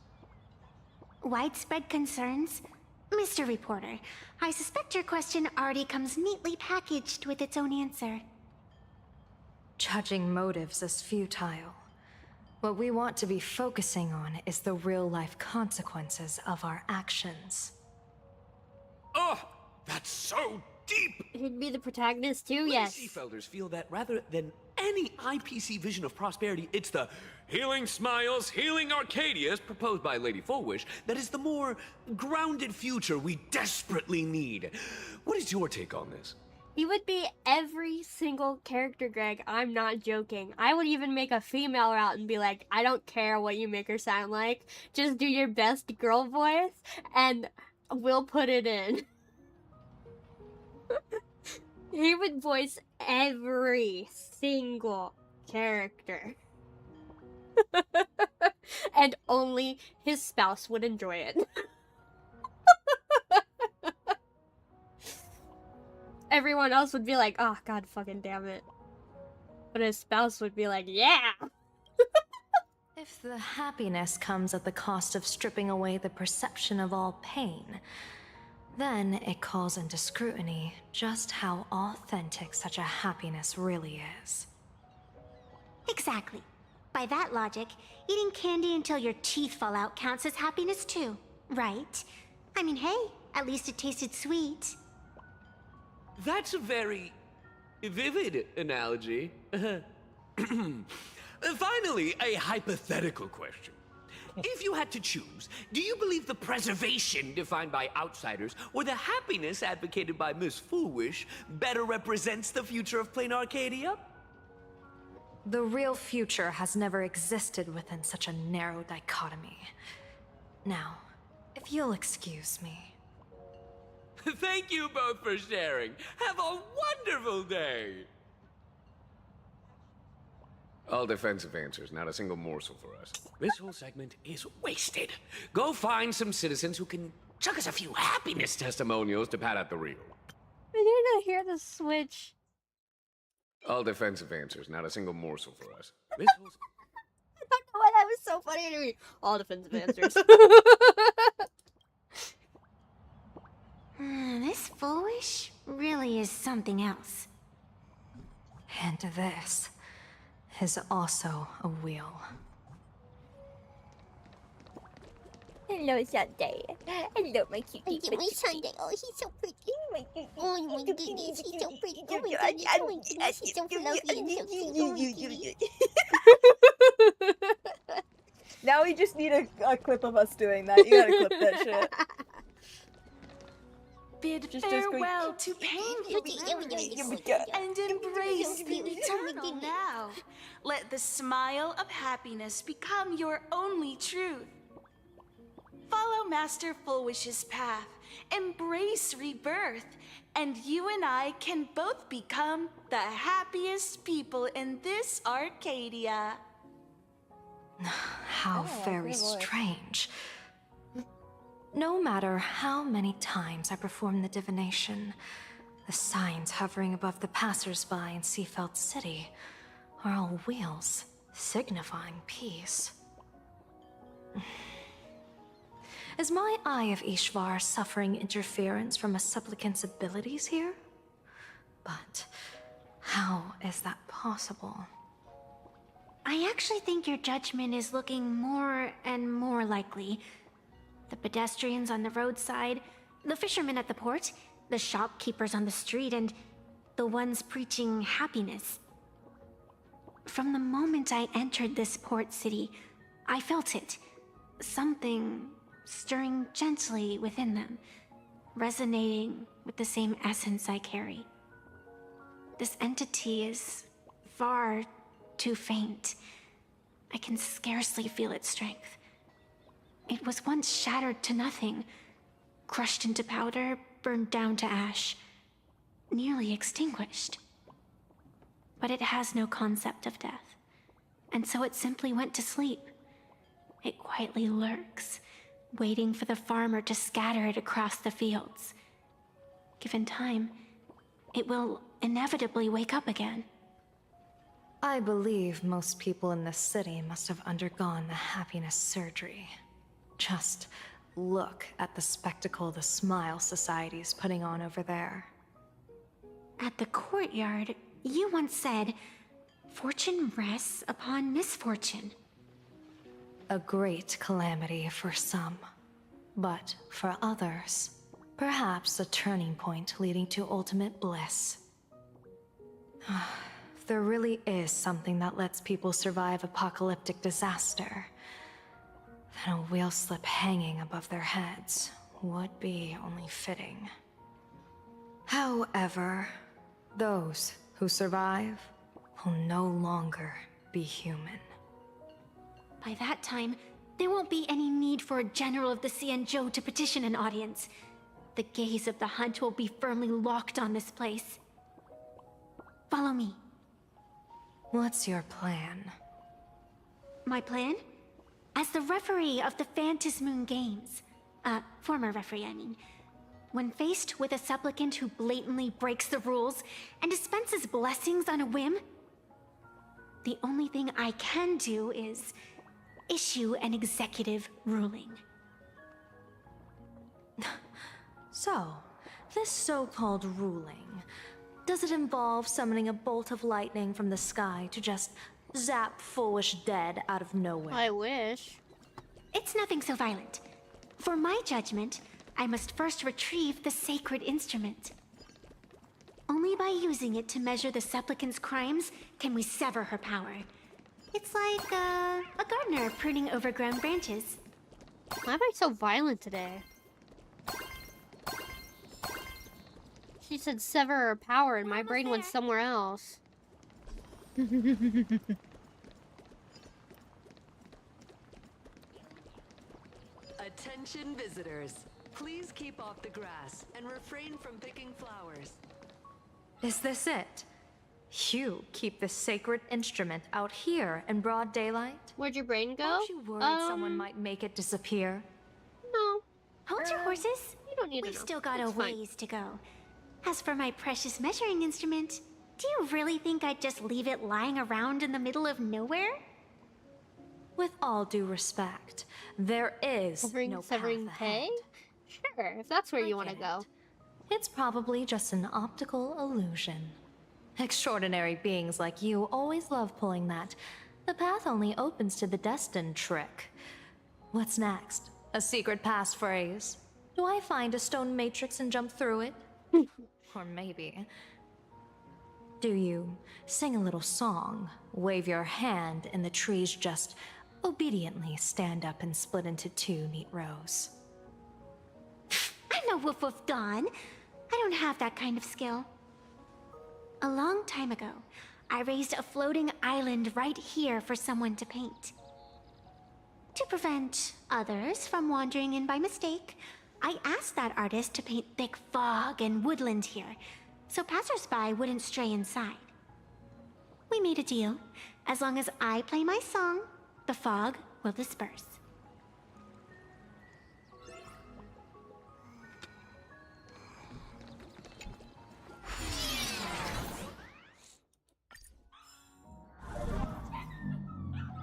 Widespread concerns? Mr. Reporter, I suspect your question already comes neatly packaged with its own answer.
Judging motives as futile. What we want to be focusing on is the real-life consequences of our actions.
Oh, that's so deep!
He'd be the protagonist too,
We
yes.
Seafelders feel that rather than any IPC vision of prosperity, it's the healing smiles, healing Arcadias proposed by Lady Fullwish that is the more grounded future we desperately need. What is your take on this?
He would be every single character, Greg. I'm not joking. I would even make a female route and be like, I don't care what you make her sound like. Just do your best girl voice and we'll put it in. He would voice every single character. And only his spouse would enjoy it. Everyone else would be like, oh, god fucking damn it. But his spouse would be like, yeah!
If the happiness comes at the cost of stripping away the perception of all pain, then it calls into scrutiny just how authentic such a happiness really is.
Exactly. By that logic, eating candy until your teeth fall out counts as happiness too, right? I mean, hey, at least it tasted sweet.
That's a very vivid analogy. Finally, a hypothetical question. If you had to choose, do you believe the preservation defined by outsiders or the happiness advocated by Miss Foolish better represents the future of plain Arcadia?
The real future has never existed within such a narrow dichotomy. Now, if you'll excuse me.
Thank you both for sharing. Have a wonderful day. All defensive answers, not a single morsel for us. This whole segment is wasted. Go find some citizens who can chuck us a few happiness testimonials to pad out the reel.
I need to hear the switch.
All defensive answers, not a single morsel for us. This whole...
I don't know why that was so funny to me. All defensive answers.
This Foolish really is something else.
And this is also a wheel.
Hello, Sunday. Hello, my cutie.
Look at my Sunday. Oh, he's so pretty. Oh my goodness, he's so pretty. Oh my goodness, oh my goodness, he's so fluffy and so sweet. Oh my goodness.
Now we just need a clip of us doing that. You gotta clip that shit.
Bid
Just
farewell to painful memories and embrace the eternal now. Let the smile of happiness become your only truth. Follow Master Fullwish's path, embrace rebirth, and you and I can both become the happiest people in this Arcadia.
How very strange. No matter how many times I perform the divination, the signs hovering above the passers-by in Seafeld City are all wheels, signifying peace. Is my Eye of Ishvar suffering interference from a supplicant's abilities here? But how is that possible?
I actually think your judgment is looking more and more likely. The pedestrians on the roadside, the fishermen at the port, the shopkeepers on the street, and the ones preaching happiness. From the moment I entered this port city, I felt it. Something stirring gently within them, resonating with the same essence I carry. This entity is far too faint. I can scarcely feel its strength. It was once shattered to nothing, crushed into powder, burned down to ash, nearly extinguished. But it has no concept of death, and so it simply went to sleep. It quietly lurks, waiting for the farmer to scatter it across the fields. Given time, it will inevitably wake up again.
I believe most people in this city must have undergone the happiness surgery. Just look at the spectacle the Smile Society's putting on over there.
At the courtyard, you once said, "Fortune rests upon misfortune."
A great calamity for some, but for others, perhaps a turning point leading to ultimate bliss. If there really is something that lets people survive apocalyptic disaster, then a wheel slip hanging above their heads would be only fitting. However, those who survive will no longer be human.
By that time, there won't be any need for a general of the Xianzhou to petition an audience. The gaze of the hunt will be firmly locked on this place. Follow me.
What's your plan?
My plan? As the referee of the Phantasmoon Games, former referee, I mean, when faced with a supplicant who blatantly breaks the rules and dispenses blessings on a whim, the only thing I can do is issue an executive ruling.
So, this so-called ruling, does it involve summoning a bolt of lightning from the sky to just zap foolish dead out of nowhere?
I wish.
It's nothing so violent. For my judgment, I must first retrieve the sacred instrument. Only by using it to measure the supplicant's crimes can we sever her power. It's like a gardener pruning overgrown branches.
Why am I so violent today? She said sever her power and my brain went somewhere else.
Attention visitors. Please keep off the grass and refrain from picking flowers.
Is this it? You keep the sacred instrument out here in broad daylight?
Where'd your brain go?
Aren't you worried someone might make it disappear?
No.
Hold your horses.
You don't need to
We've
know.
still got
It's
a
fine.
ways to go. As for my precious measuring instrument, do you really think I'd just leave it lying around in the middle of nowhere?
With all due respect, there is no
severing
path
pay?
ahead.
Sure, if that's where
I
you want to
get
go.
it. It's probably just an optical illusion. Extraordinary beings like you always love pulling that. The path only opens to the destined trick. What's next? A secret passphrase? Do I find a stone matrix and jump through it? Or maybe... do you sing a little song, wave your hand, and the trees just obediently stand up and split into two neat rows?
I'm no Woof Woof Dawn. I don't have that kind of skill. A long time ago, I raised a floating island right here for someone to paint. To prevent others from wandering in by mistake, I asked that artist to paint thick fog and woodland here, so passersby wouldn't stray inside. We made a deal. As long as I play my song, the fog will disperse.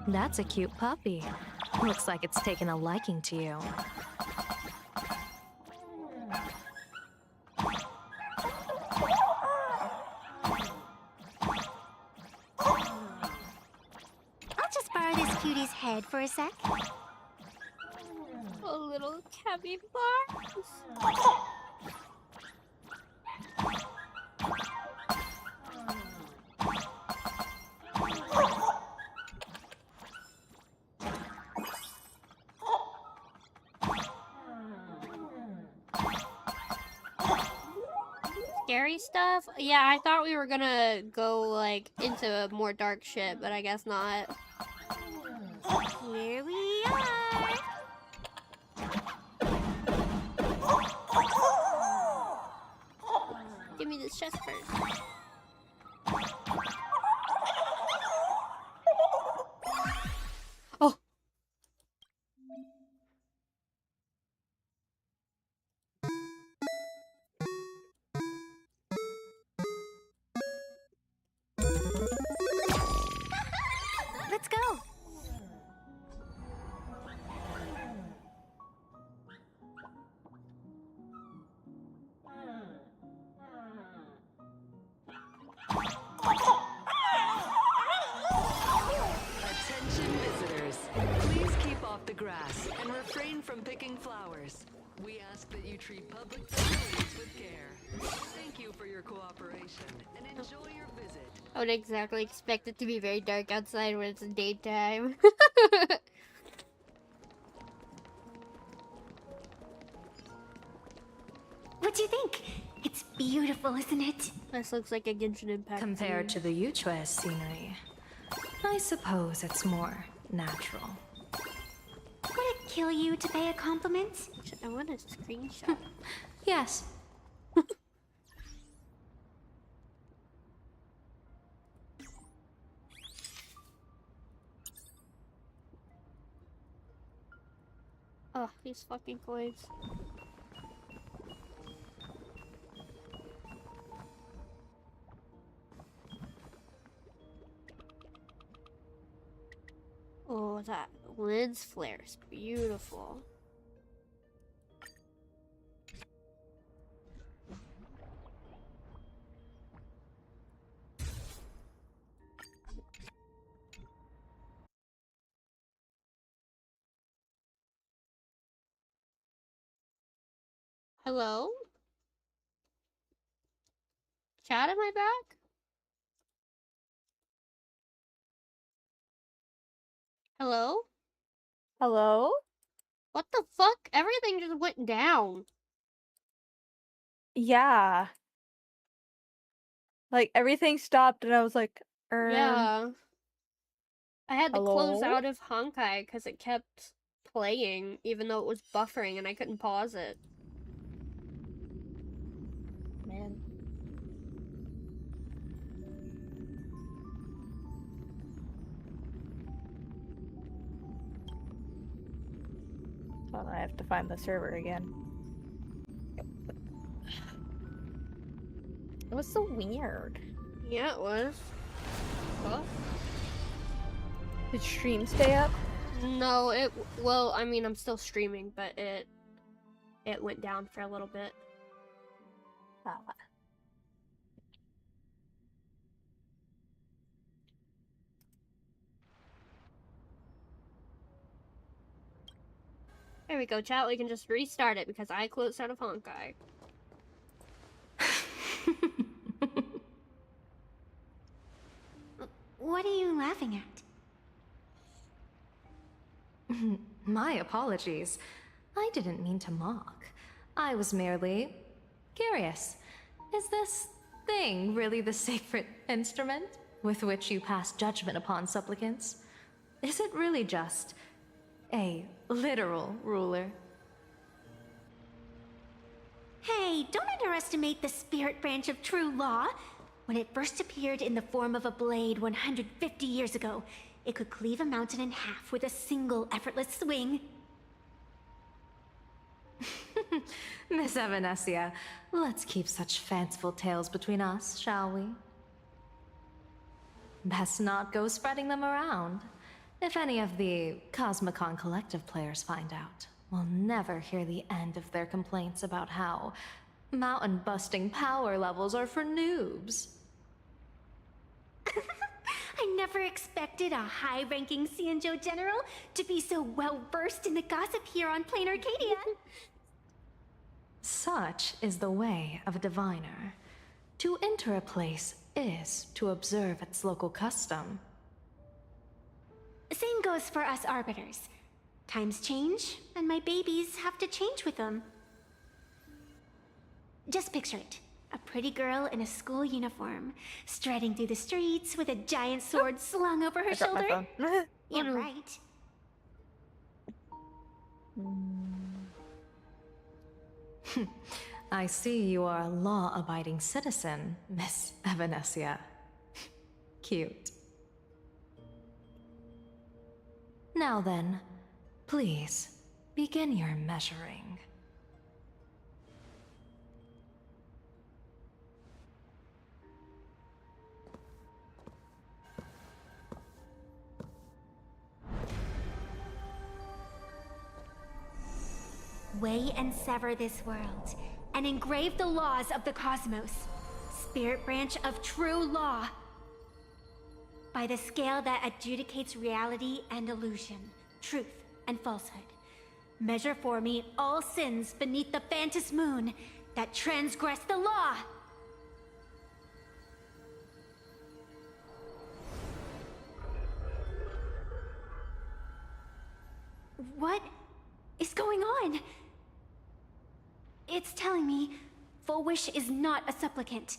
That's a cute puppy. Looks like it's taken a liking to you.
I'll just borrow this cutie's head for a sec.
Oh, little capybaras. Scary stuff? Yeah, I thought we were gonna go, like, into more dark shit, but I guess not.
Here we are.
Give me this chest first. Oh!
Let's go.
Attention visitors, please keep off the grass and refrain from picking flowers. We ask that you treat public facilities with care. Thank you for your cooperation and enjoy your visit.
I would exactly expect it to be very dark outside when it's daytime.
What do you think? It's beautiful, isn't it?
This looks like a Genshin Impact.
Compared to the Yuchua's scenery, I suppose it's more natural.
Would it kill you to pay a compliment?
I want a screenshot.
Yes.
Oh, these fucking coins. Oh, that lens flare is beautiful. Hello? Chat, am I back? Hello?
Hello?
What the fuck? Everything just went down.
Yeah. Like, everything stopped and I was like,
Yeah. I had to close
hello?
out of Honkai because it kept playing, even though it was buffering and I couldn't pause it.
Man. Well, I have to find the server again. It was so weird.
Yeah, it was. Huh?
Did stream stay up?
No, well, I mean, I'm still streaming, but it went down for a little bit.
Ah.
There we go, chat. We can just restart it because I closed out of Honkai.
What are you laughing at?
My apologies. I didn't mean to mock. I was merely curious. Is this thing really the sacred instrument with which you pass judgment upon supplicants? Is it really just a literal ruler?
Hey, don't underestimate the spirit branch of true law. When it first appeared in the form of a blade 150 years ago, it could cleave a mountain in half with a single effortless swing.
Miss Evanesia, let's keep such fanciful tales between us, shall we? Best not go spreading them around. If any of the Cosmicon Collective players find out, we'll never hear the end of their complaints about how mountain-busting power levels are for noobs.
I I never expected a high-ranking Xianzhou general to be so well-versed in the gossip here on Plain Arcadia.
Such is the way of a diviner. To enter a place is to observe its local custom.
Same goes for us arbiters. Times change, and my babies have to change with them. Just picture it. A pretty girl in a school uniform, striding through the streets with a giant sword slung over her
I dropped my
shoulder.
phone.
Yeah, right.
I see you are a law-abiding citizen, Miss Evanesia. Cute. Now then, please, begin your measuring.
Weigh and sever this world, and engrave the laws of the cosmos. Spirit branch of true law. By the scale that adjudicates reality and illusion, truth and falsehood. Measure for me all sins beneath the Phantom Moon that transgress the law. What is going on? It's telling me Full Wish is not a supplicant.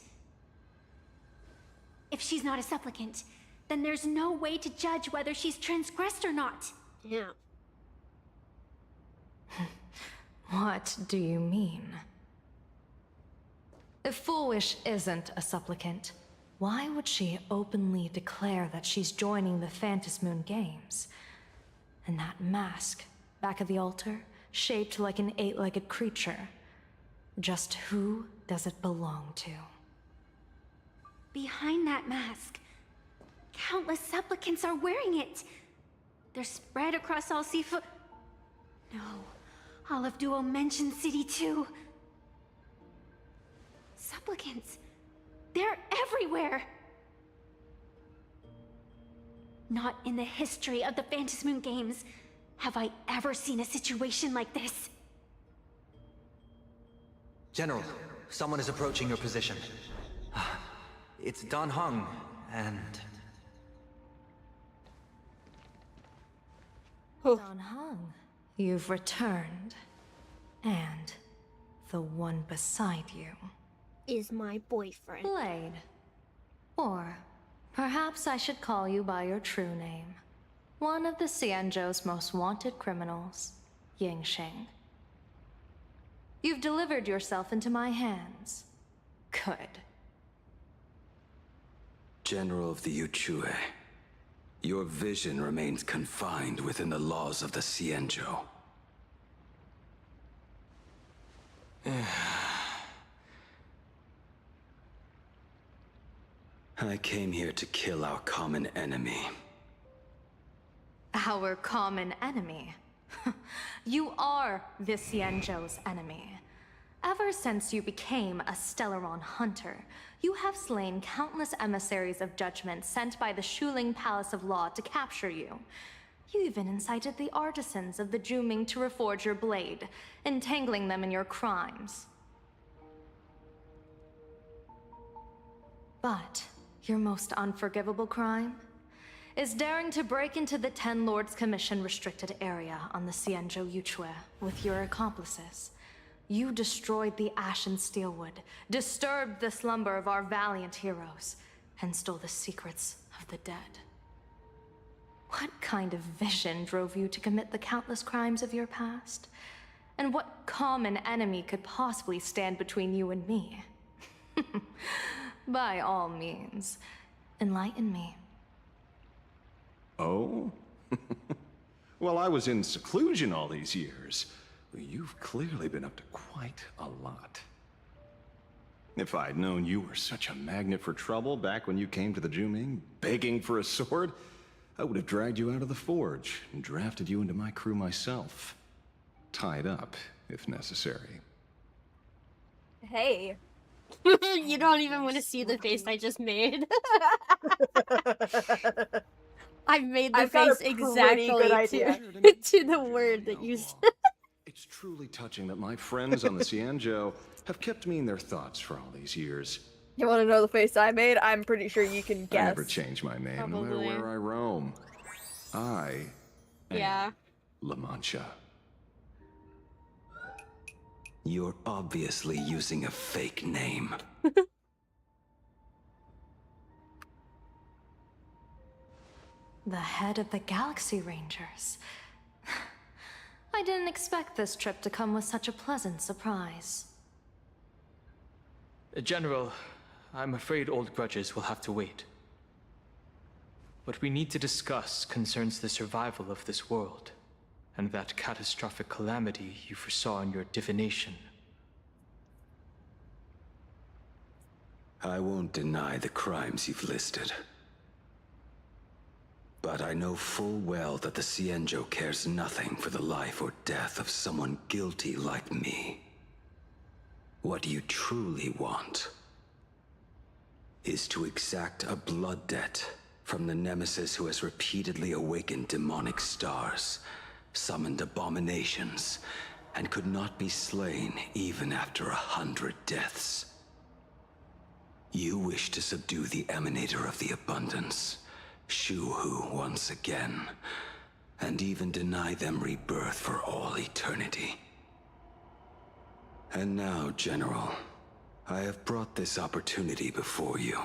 If she's not a supplicant, then there's no way to judge whether she's transgressed or not.
Yeah.
What do you mean? If Full Wish isn't a supplicant, why would she openly declare that she's joining the Phantom Moon Games? And that mask, back of the altar, shaped like an 8-legged creature. Just who does it belong to?
Behind that mask, countless supplicants are wearing it. They're spread across all Sifu... No, all of Duo Mention City too. Supplicants, they're everywhere. Not in the history of the Phantom Moon Games have I ever seen a situation like this.
General, someone is approaching your position. It's Dan Heng, and...
Dan Heng, you've returned. And the one beside you
is my boyfriend.
Blade. Or perhaps I should call you by your true name. One of the Xianzhou's most wanted criminals, Yingxing. You've delivered yourself into my hands. Good.
General of the Yuchue, your vision remains confined within the laws of the Xianzhou. I came here to kill our common enemy.
Our common enemy? You are the Xianzhou's enemy. Ever since you became a Stellaron hunter, you have slain countless emissaries of judgment sent by the Shuling Palace of Law to capture you. You even incited the artisans of the Juming to reforge your blade, entangling them in your crimes. But your most unforgivable crime is daring to break into the Ten Lords Commission restricted area on the Xianzhou Yuchue with your accomplices. You destroyed the Ashen Steelwood, disturbed the slumber of our valiant heroes, and stole the secrets of the dead. What kind of vision drove you to commit the countless crimes of your past? And what common enemy could possibly stand between you and me? By all means, enlighten me.
Oh? Well, I was in seclusion all these years. You've clearly been up to quite a lot. If I'd known you were such a magnet for trouble back when you came to the Juming, begging for a sword, I would have dragged you out of the forge and drafted you into my crew myself. Tied up, if necessary.
Hey,
You don't even want to see the face I just made. I made the
I've got a
face
pretty good
exactly
idea.
to the word that you said.
It's truly touching that my friends on the Cianjo have kept me in their thoughts for all these years.
You want to know the face I made? I'm pretty sure you can guess.
I never change my name, no matter where I roam. I am La Mancha.
You're obviously using a fake name.
The head of the Galaxy Rangers. I didn't expect this trip to come with such a pleasant surprise.
General, I'm afraid old grudges will have to wait. What we need to discuss concerns the survival of this world, and that catastrophic calamity you foresaw in your divination.
I won't deny the crimes you've listed. But I know full well that the Cienjo cares nothing for the life or death of someone guilty like me. What you truly want is to exact a blood debt from the nemesis who has repeatedly awakened demonic stars, summoned abominations, and could not be slain even after 100 deaths. You wish to subdue the emanator of the abundance, Shu-Hu, once again, and even deny them rebirth for all eternity. And now, General, I have brought this opportunity before you.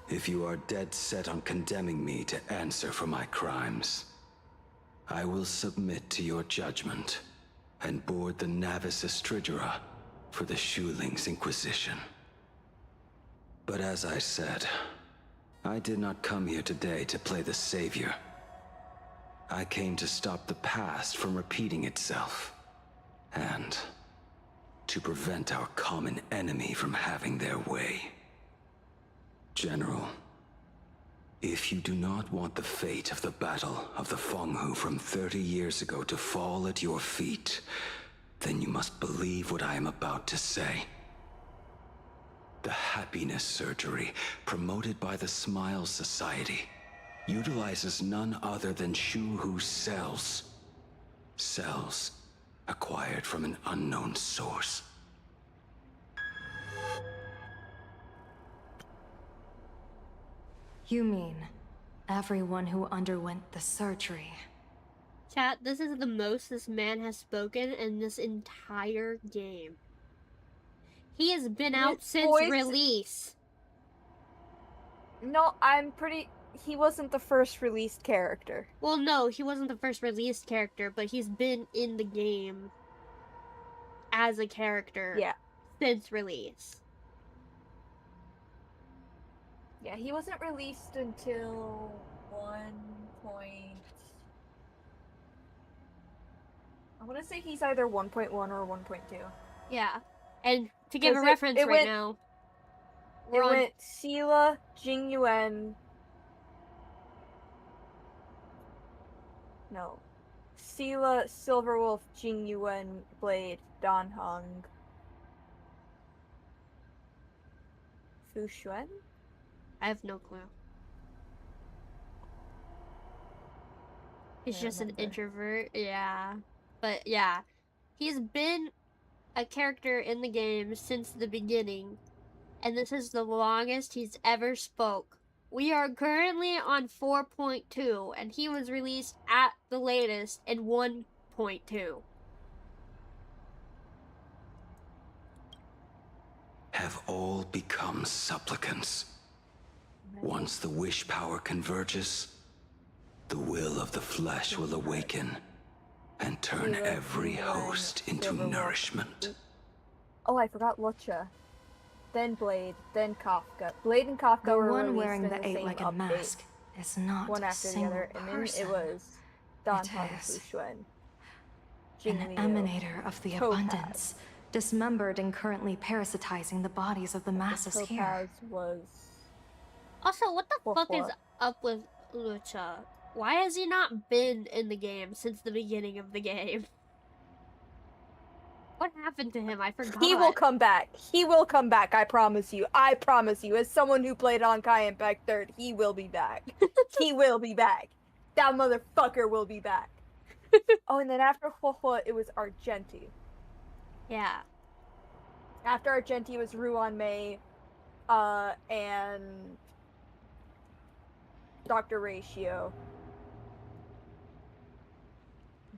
If you are dead set on condemning me to answer for my crimes, I will submit to your judgment and board the Navis Astridura for the Shuling's Inquisition. But as I said, I did not come here today to play the savior. I came to stop the past from repeating itself, and to prevent our common enemy from having their way. General, if you do not want the fate of the Battle of the Fenghu from 30 years ago to fall at your feet, then you must believe what I am about to say. The happiness surgery, promoted by the Smile Society, utilizes none other than Shu-Hu's cells. Cells acquired from an unknown source.
You mean everyone who underwent the surgery?
Chat, this is the most this man has spoken in this entire game. He has been out since release.
No, I'm pretty... He wasn't the first released character.
Well, no, he wasn't the first released character, but he's been in the game as a character since release.
Yeah, he wasn't released until 1 point... I want to say he's either 1.1 or 1.2.
Yeah, and to give a reference right now,
it went Sela, Jingyuan... No. Sela, Silverwolf, Jingyuan, Blade, Danhong, Fu Xuan?
I have no clue. He's just an introvert, yeah. But yeah, he's been a character in the game since the beginning, and this is the longest he's ever spoke. We are currently on 4.2, and he was released at the latest in 1.2.
Have all become supplicants. Once the wish power converges, the will of the flesh will awaken and turn every host into nourishment.
Oh, I forgot Lucha. Then Blade, then Kafka. Blade and Kafka
The
were
one
released
wearing
in
the
the same
eight-legged
update.
mask is not
One
a
after the
single
other, and then
person.
it was Don Hong
is
Fuxuan.
An emanator of the abundance, dismembered and currently parasitizing the bodies of the masses here.
Topaz was...
Also, what the fuck is up with Lucha? Why has he not been in the game since the beginning of the game? What happened to him? I forgot.
He will come back. He will come back. I promise you. I promise you. As someone who played Honkai and back third, he will be back. He will be back. That motherfucker will be back. Oh, and then after Hoho, it was Argenti.
Yeah.
After Argenti was Ruan Mei, and Dr. Ratio.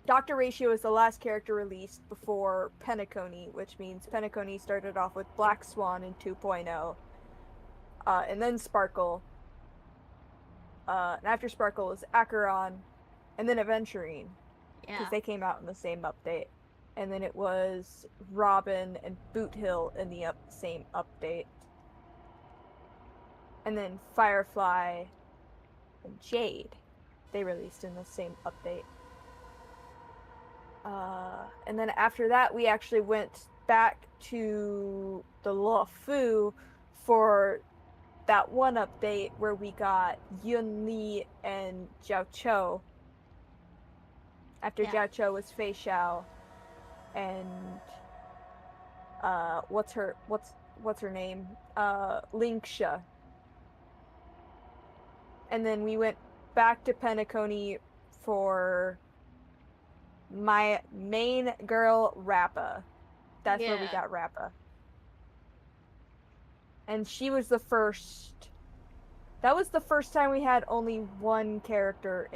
Dr. Ratio is the last character released before Penacony, which means Penacony started off with Black Swan in 2.0, and then Sparkle. And after Sparkle was Acheron, and then Aventurine, because they came out in the same update. And then it was Robin and Boot Hill in the same update. And then Firefly and Jade, they released in the same update. And then after that, we actually went back to the Lo Fu for that one update where we got Yun Li and Jiao Cho. After Jiao Cho was Fei Xiao, and what's her name? Linksha. And then we went back to Penacony for my main girl, Rappa. That's where we got Rappa. And she was the first... That was the first time we had only one character,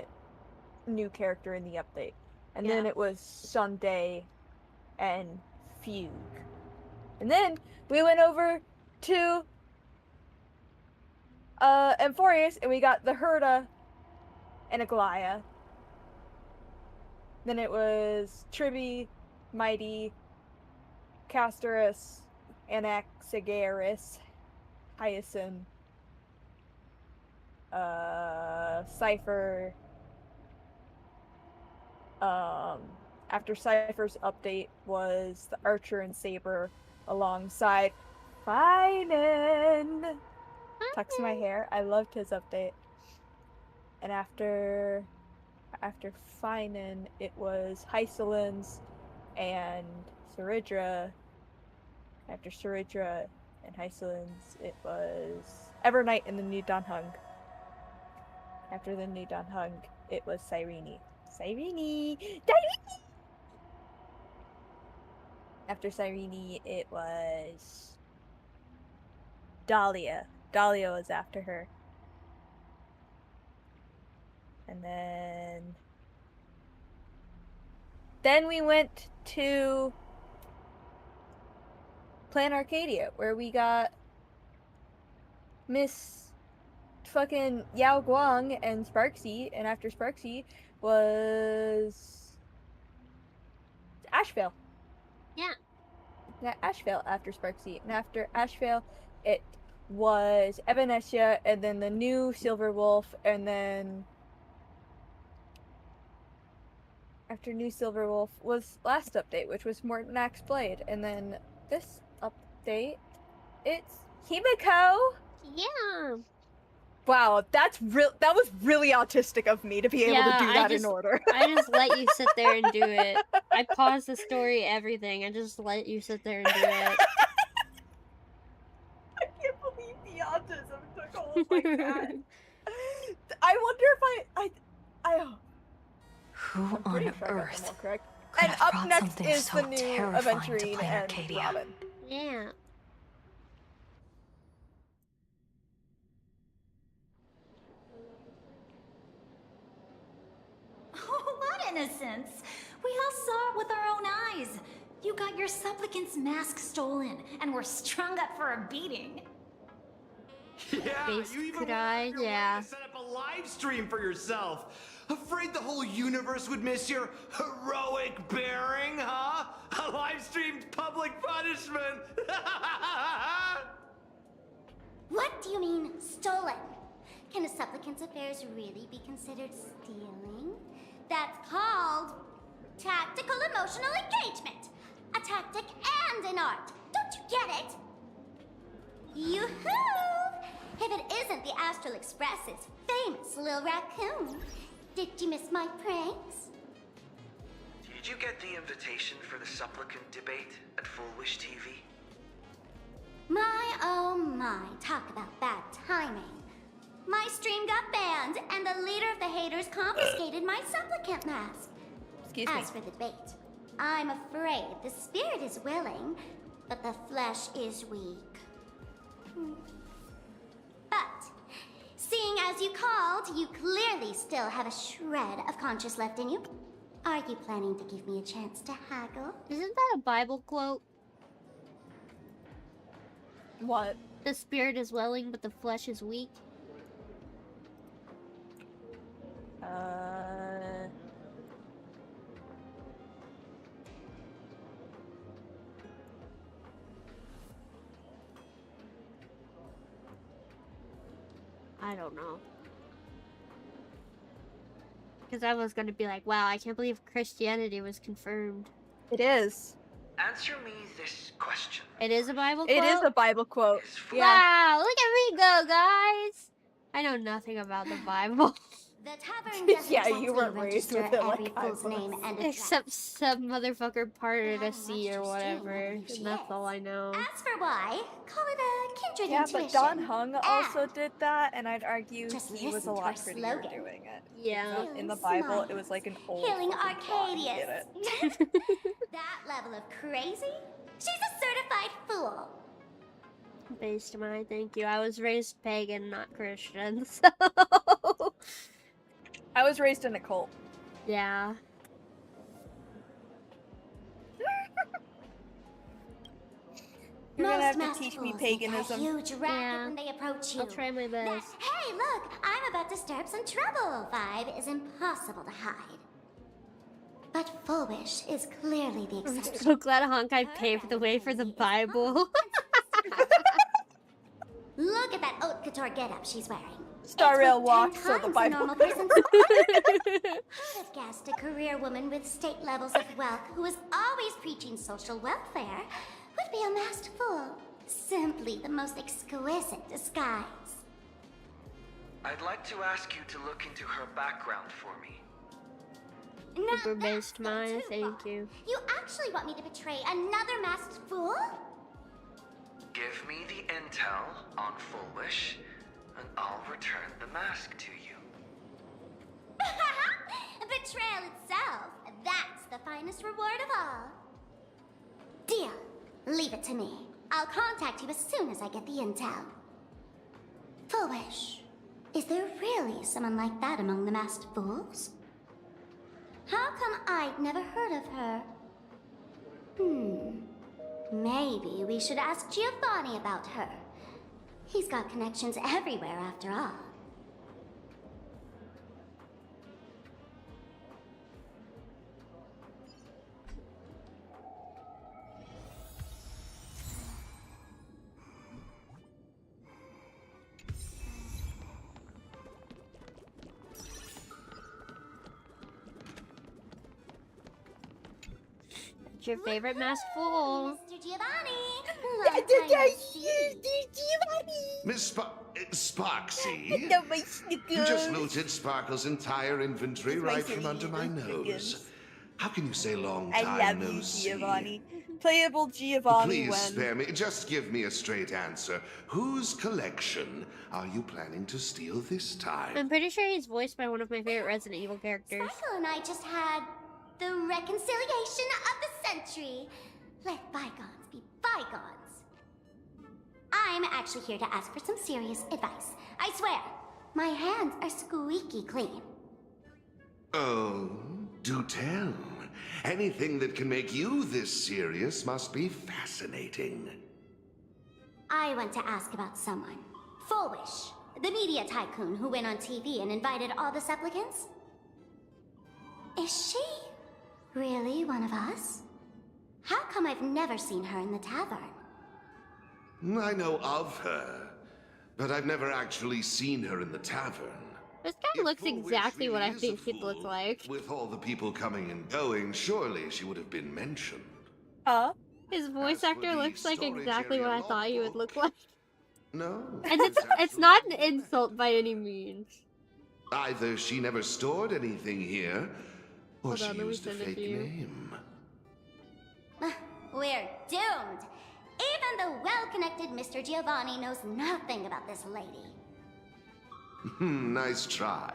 new character in the update. And then it was Sunday and Fugue. And then we went over to Amphorius, and we got the Herda and Aglaya. Then it was Tribi, Mighty, Castorus, Anaxagoras, Hyacinth, Cypher. After Cypher's update was the Archer and Saber alongside Finan. Tucks my hair. I loved his update. And after Finan, it was Hysolins and Saridra. After Saridra and Hysolins, it was Evernight and the New Dawn Hung. After the New Dawn Hung, it was Cyrene. After Cyrene, it was Dahlia. Dahlia was after her. And then we went to Plan Arcadia, where we got Miss fucking Yao Guang and Sparksy, and after Sparksy was Ashvale.
Yeah.
Ashvale after Sparksy, and after Ashvale, it was Evanesia, and then the new Silver Wolf, and then after New Silver Wolf was last update, which was Mortanax Blade, and then this update, it's Himiko.
Yeah.
Wow, that was really autistic of me to be able to do that in order.
I just let you sit there and do it. I paused the story, everything. I just let you sit there and do it.
I can't believe the autism took hold like that. I wonder if
Who on earth?
And up next is the new Aventurine and
Arcadia?
Robin.
Yeah.
Oh, what innocence! We all saw it with our own eyes. You got your supplicant's mask stolen, and were strung up for a beating.
Yeah, you even went out of your way to set up a live stream for yourself. Afraid the whole universe would miss your heroic bearing, huh? A live-streamed public punishment!
What do you mean, stolen? Can a supplicant's affairs really be considered stealing? That's called tactical emotional engagement. A tactic and an art. Don't you get it? Yoo-hoo! If it isn't the Astral Express's famous Lil Raccoon. Did you miss my pranks?
Did you get the invitation for the supplicant debate at Full Wish TV?
My, oh my, talk about bad timing. My stream got banned, and the leader of the haters confiscated my supplicant mask.
Excuse me.
As for the debate, I'm afraid the spirit is willing, but the flesh is weak. But, seeing as you called, you clearly still have a shred of conscience left in you. Are you planning to give me a chance to haggle?
Isn't that a Bible quote?
What?
The spirit is willing, but the flesh is weak. I don't know. Because I was going to be like, wow, I can't believe Christianity was confirmed.
It is.
Answer me this question.
It is a Bible quote?
It is a Bible quote. Yeah.
Wow, look at me go, guys! I know nothing about the Bible.
The tavern doesn't
Yeah, you weren't raised
register
with it
every
like I
fool's name
was.
and
Except some motherfucker parted a sea or whatever. And that's all I know.
As for why, call it a kindred
Yeah,
intuition.
but Don Hung also did that, and I'd argue
Just
he was a
listen to
lot
our
prettier
slogan.
doing it.
Yeah.
In the Bible, it was like an old
Healing
fucking god who did
Arcadius.
it.
That level of crazy? She's a certified fool.
Based my thank you. I was raised pagan, not Christian, so...
I was raised in a cult.
Yeah.
You're gonna have
Most
to teach me
master fools make a
paganism.
huge racket when they approach you.
I'll try my best.
Hey, look! I'm about to stir up some trouble. Vibe is impossible to hide. But Full Wish is clearly the
I'm
exception.
so glad Honkai paved the way for the Bible.
Look at that haute couture getup she's wearing.
Star Rail
It's
walk,
10
so the
times
Bible.
normal person's I'd have guessed a career woman with state levels of wealth who was always preaching social welfare would be a masked fool. Simply the most exquisite disguise.
I'd like to ask you to look into her background for me.
Super based my thank you.
You actually want me to betray another masked fool?
Give me the intel on Full Wish, and I'll return the mask to you.
Betrayal itself. That's the finest reward of all. Deal. Leave it to me. I'll contact you as soon as I get the intel. Full Wish. Is there really someone like that among the masked fools? How come I'd never heard of her? Maybe we should ask Giovanni about her. He's got connections everywhere after all.
What's your favorite masked fool?
Mr. Giovanni!
Miss Sparksy, you just looted Sparkle's entire inventory right from under my nose. How can you say long
I
time
love
no
you,
see?
Giovanni. Playable Giovanni
Please
when...
spare me. Just give me a straight answer. Whose collection are you planning to steal this time?
I'm pretty sure he's voiced by one of my favorite Resident Evil characters.
Sparkle and I just had the reconciliation of the century. Let bygones be bygones. I'm actually here to ask for some serious advice. I swear, my hands are squeaky clean.
Oh, do tell. Anything that can make you this serious must be fascinating.
I want to ask about someone. Full Wish, the media tycoon who went on TV and invited all the supplicants. Is she really one of us? How come I've never seen her in the tavern?
I know of her, but I've never actually seen her in the tavern.
This guy looks exactly what I think he'd look like.
With all the people coming and going, surely she would have been mentioned.
His voice actor looks like exactly what I thought he would look like.
No.
And it's not an insult by any means.
Either she never stored anything here,
Or
Hold
she
on, let me
used a
send it
fake
to you.
name.
We're doomed. Even the well-connected Mr. Giovanni knows nothing about this lady.
Nice try.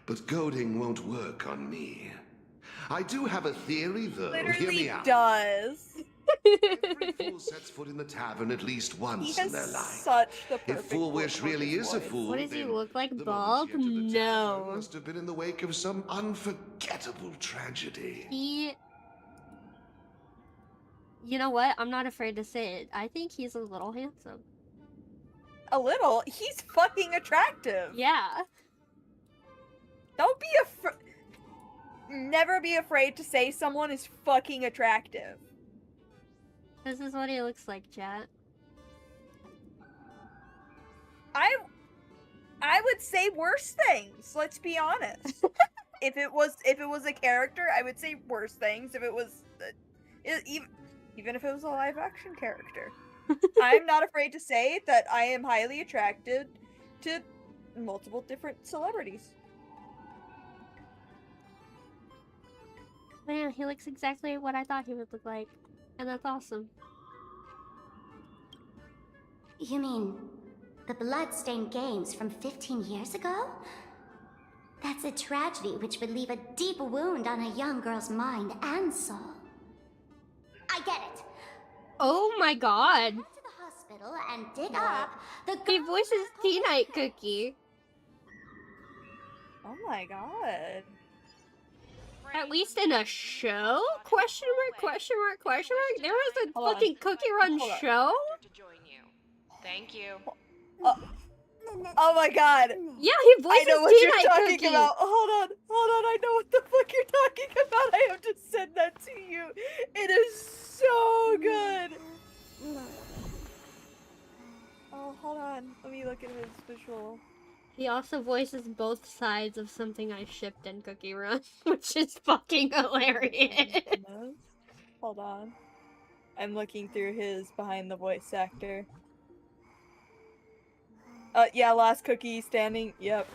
But goading won't work on me. I do have a theory, though. Hear
Literally
me out.
does.
Every fool sets foot in the tavern at least
He
once
has
in their life.
such the
If
perfect
Fool Wish
voice.
really is a fool,
What does he
then
look like?
the
Bald?
moment he entered the tavern
No.
must have been in the wake of some unforgettable tragedy.
He... You know what? I'm not afraid to say it. I think he's a little handsome.
A little? He's fucking attractive.
Yeah.
Don't be afraid. Never be afraid to say someone is fucking attractive.
This is what he looks like, chat.
I would say worse things. Let's be honest. if it was a character, I would say worse things. If it was even if it was a live action character, I'm not afraid to say that I am highly attracted to multiple different celebrities.
Man, he looks exactly what I thought he would look like. And that's awesome.
You mean the blood-stained games from 15 years ago? That's a tragedy which would leave a deep wound on a young girl's mind and soul. I get it.
Oh my god.
Go to the hospital and dig up the
He voices Tea-Night Cookie.
Oh my god.
At least in a show? Question mark, question mark, question mark? There was a
Hold on.
fucking Cookie Run
Hold on.
show?
Thank you.
Oh my god.
Yeah, he
I
voices
know what you're
Tea-Night
talking
Cookie.
about. Hold on, I know what the fuck you're talking about. I have to send that to you. It is so good. Oh, hold on. Let me look at his visual.
He also voices both sides of something I shipped in Cookie Run, which is fucking hilarious.
Hold on. I'm looking through his behind the voice actor. Yeah, last cookie standing. Yep.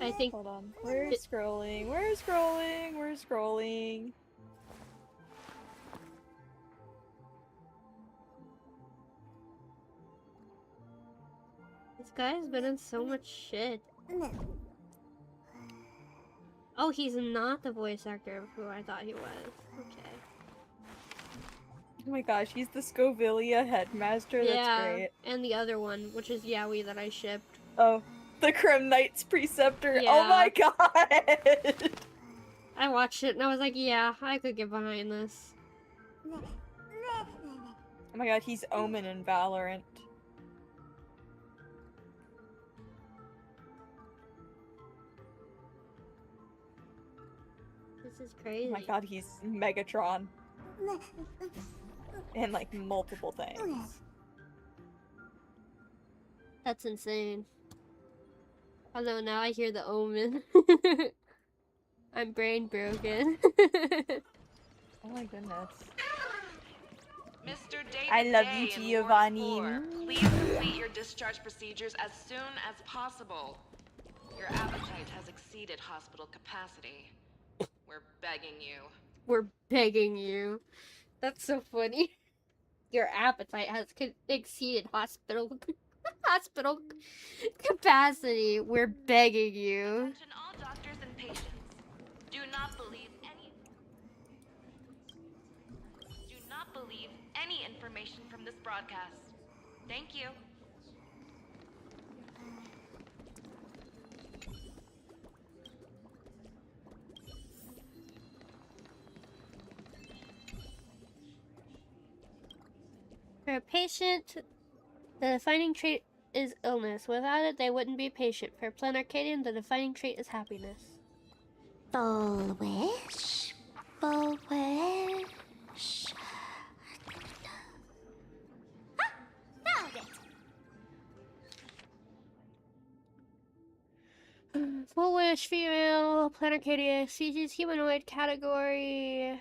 I think.
Hold on. We're scrolling. We're scrolling. We're scrolling.
This guy's been in so much shit. Oh, he's not the voice actor of who I thought he was. Okay.
Oh my gosh, he's the Scovilia headmaster. That's
Yeah,
great.
and the other one, which is Yaoi that I shipped.
Oh, the Crim Knights preceptor.
Yeah.
Oh my god.
I watched it and I was like, yeah, I could get behind this.
Oh my god, he's Omen in Valorant.
This is crazy.
Oh my god, he's Megatron. And like multiple things.
That's insane. Although now I hear the Omen. I'm brain broken.
Oh my goodness.
Mr. David
I love
Day
you,
in
Giovanni.
Ward 4. Please complete your discharge procedures as soon as possible. Your appetite has exceeded hospital capacity. We're begging you.
We're begging you. That's so funny. Your appetite has exceeded hospital capacity. We're begging you.
Attention all doctors and patients. Do not believe any information from this broadcast. Thank you.
For a patient, the defining trait is illness. Without it, they wouldn't be patient. For Plan Arcadian, the defining trait is happiness.
Full wish. Full wish. Ah, found it.
Full wish, female, Plan Arcadia, species, humanoid, category,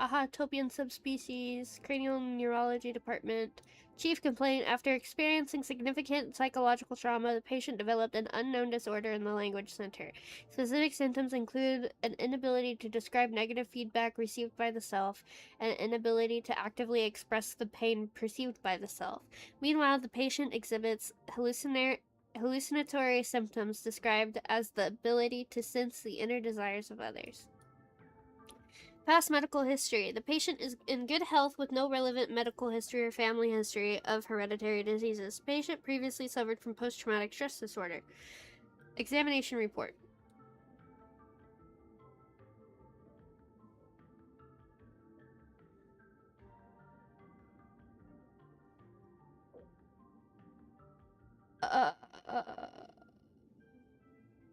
Ahatopian subspecies, cranial neurology department. Chief complaint: after experiencing significant psychological trauma, the patient developed an unknown disorder in the language center. Specific symptoms include an inability to describe negative feedback received by the self, and an inability to actively express the pain perceived by the self. Meanwhile, the patient exhibits hallucinatory symptoms described as the ability to sense the inner desires of others. Past medical history. The patient is in good health with no relevant medical history or family history of hereditary diseases. Patient previously suffered from post-traumatic stress disorder. Examination report.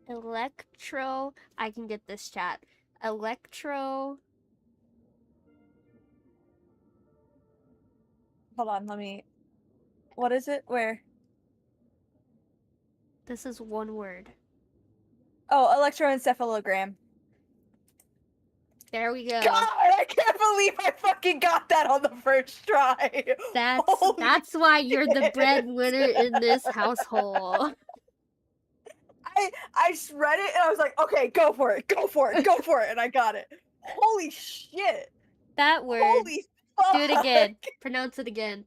Electro. I can get this chat. Electro.
Hold on, let me. What is it? Where?
This is one word.
Oh, electroencephalogram.
There we go.
God, I can't believe I fucking got that on the first try.
That's why you're the breadwinner in this household.
I just read it and I was like, okay, go for it, go for it, go for it, and I got it. Holy shit.
That word.
Holy fuck.
Do it again. Pronounce it again.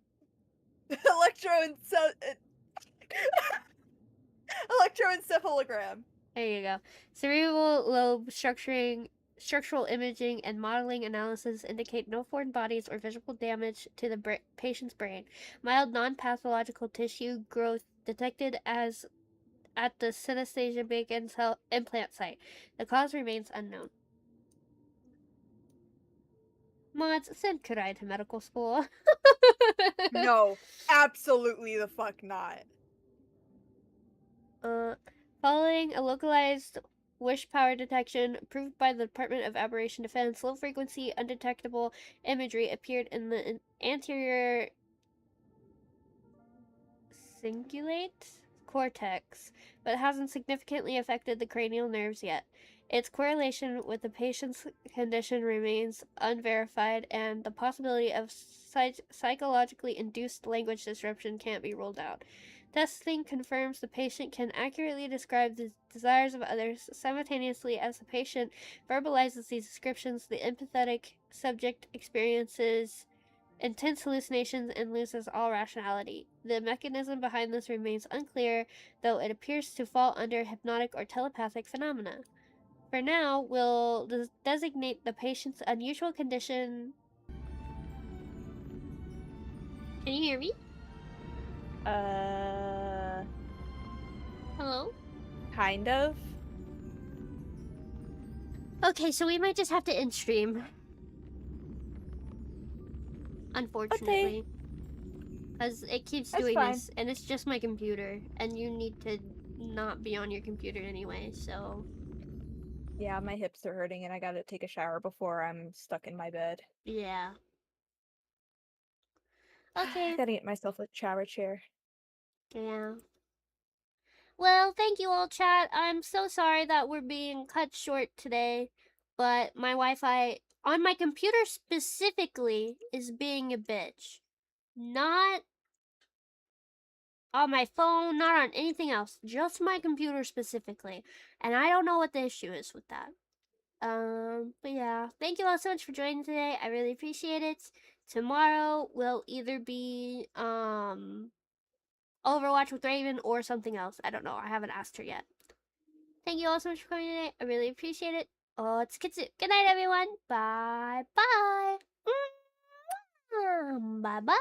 Electroencephalogram.
There you go. Cerebral lobe structural imaging, and modeling analysis indicate no foreign bodies or visible damage to the patient's brain. Mild non-pathological tissue growth detected as at the synesthesia bacon cell implant site. The cause remains unknown. Mods, send Kurai to medical school.
No, absolutely the fuck not.
Following a localized wish power detection approved by the Department of Aberration Defense, low frequency undetectable imagery appeared in the anterior cingulate cortex, but hasn't significantly affected the cranial nerves yet. Its correlation with the patient's condition remains unverified, and the possibility of psychologically induced language disruption can't be ruled out. Testing confirms the patient can accurately describe the desires of others. Simultaneously, as the patient verbalizes these descriptions, the empathetic subject experiences intense hallucinations and loses all rationality. The mechanism behind this remains unclear, though it appears to fall under hypnotic or telepathic phenomena. For now, we'll designate the patient's unusual condition. Can you hear me? Hello?
Kind of.
Okay, so we might just have to end stream. Unfortunately. Because it keeps doing this, and it's just my computer, and you need to not be on your computer anyway, so...
Yeah, my hips are hurting and I gotta take a shower before I'm stuck in my bed.
Yeah. Okay.
Gotta get myself a shower chair.
Yeah. Well, thank you all, chat. I'm so sorry that we're being cut short today, but my Wi-Fi on my computer specifically is being a bitch. Not on my phone, not on anything else, just my computer specifically. And I don't know what the issue is with that. But yeah, thank you all so much for joining today. I really appreciate it. Tomorrow will either be, Overwatch with Raven or something else. I don't know. I haven't asked her yet. Thank you all so much for coming today. I really appreciate it. Oh, it's Kitsu. Good night, everyone. Bye bye. Bye bye.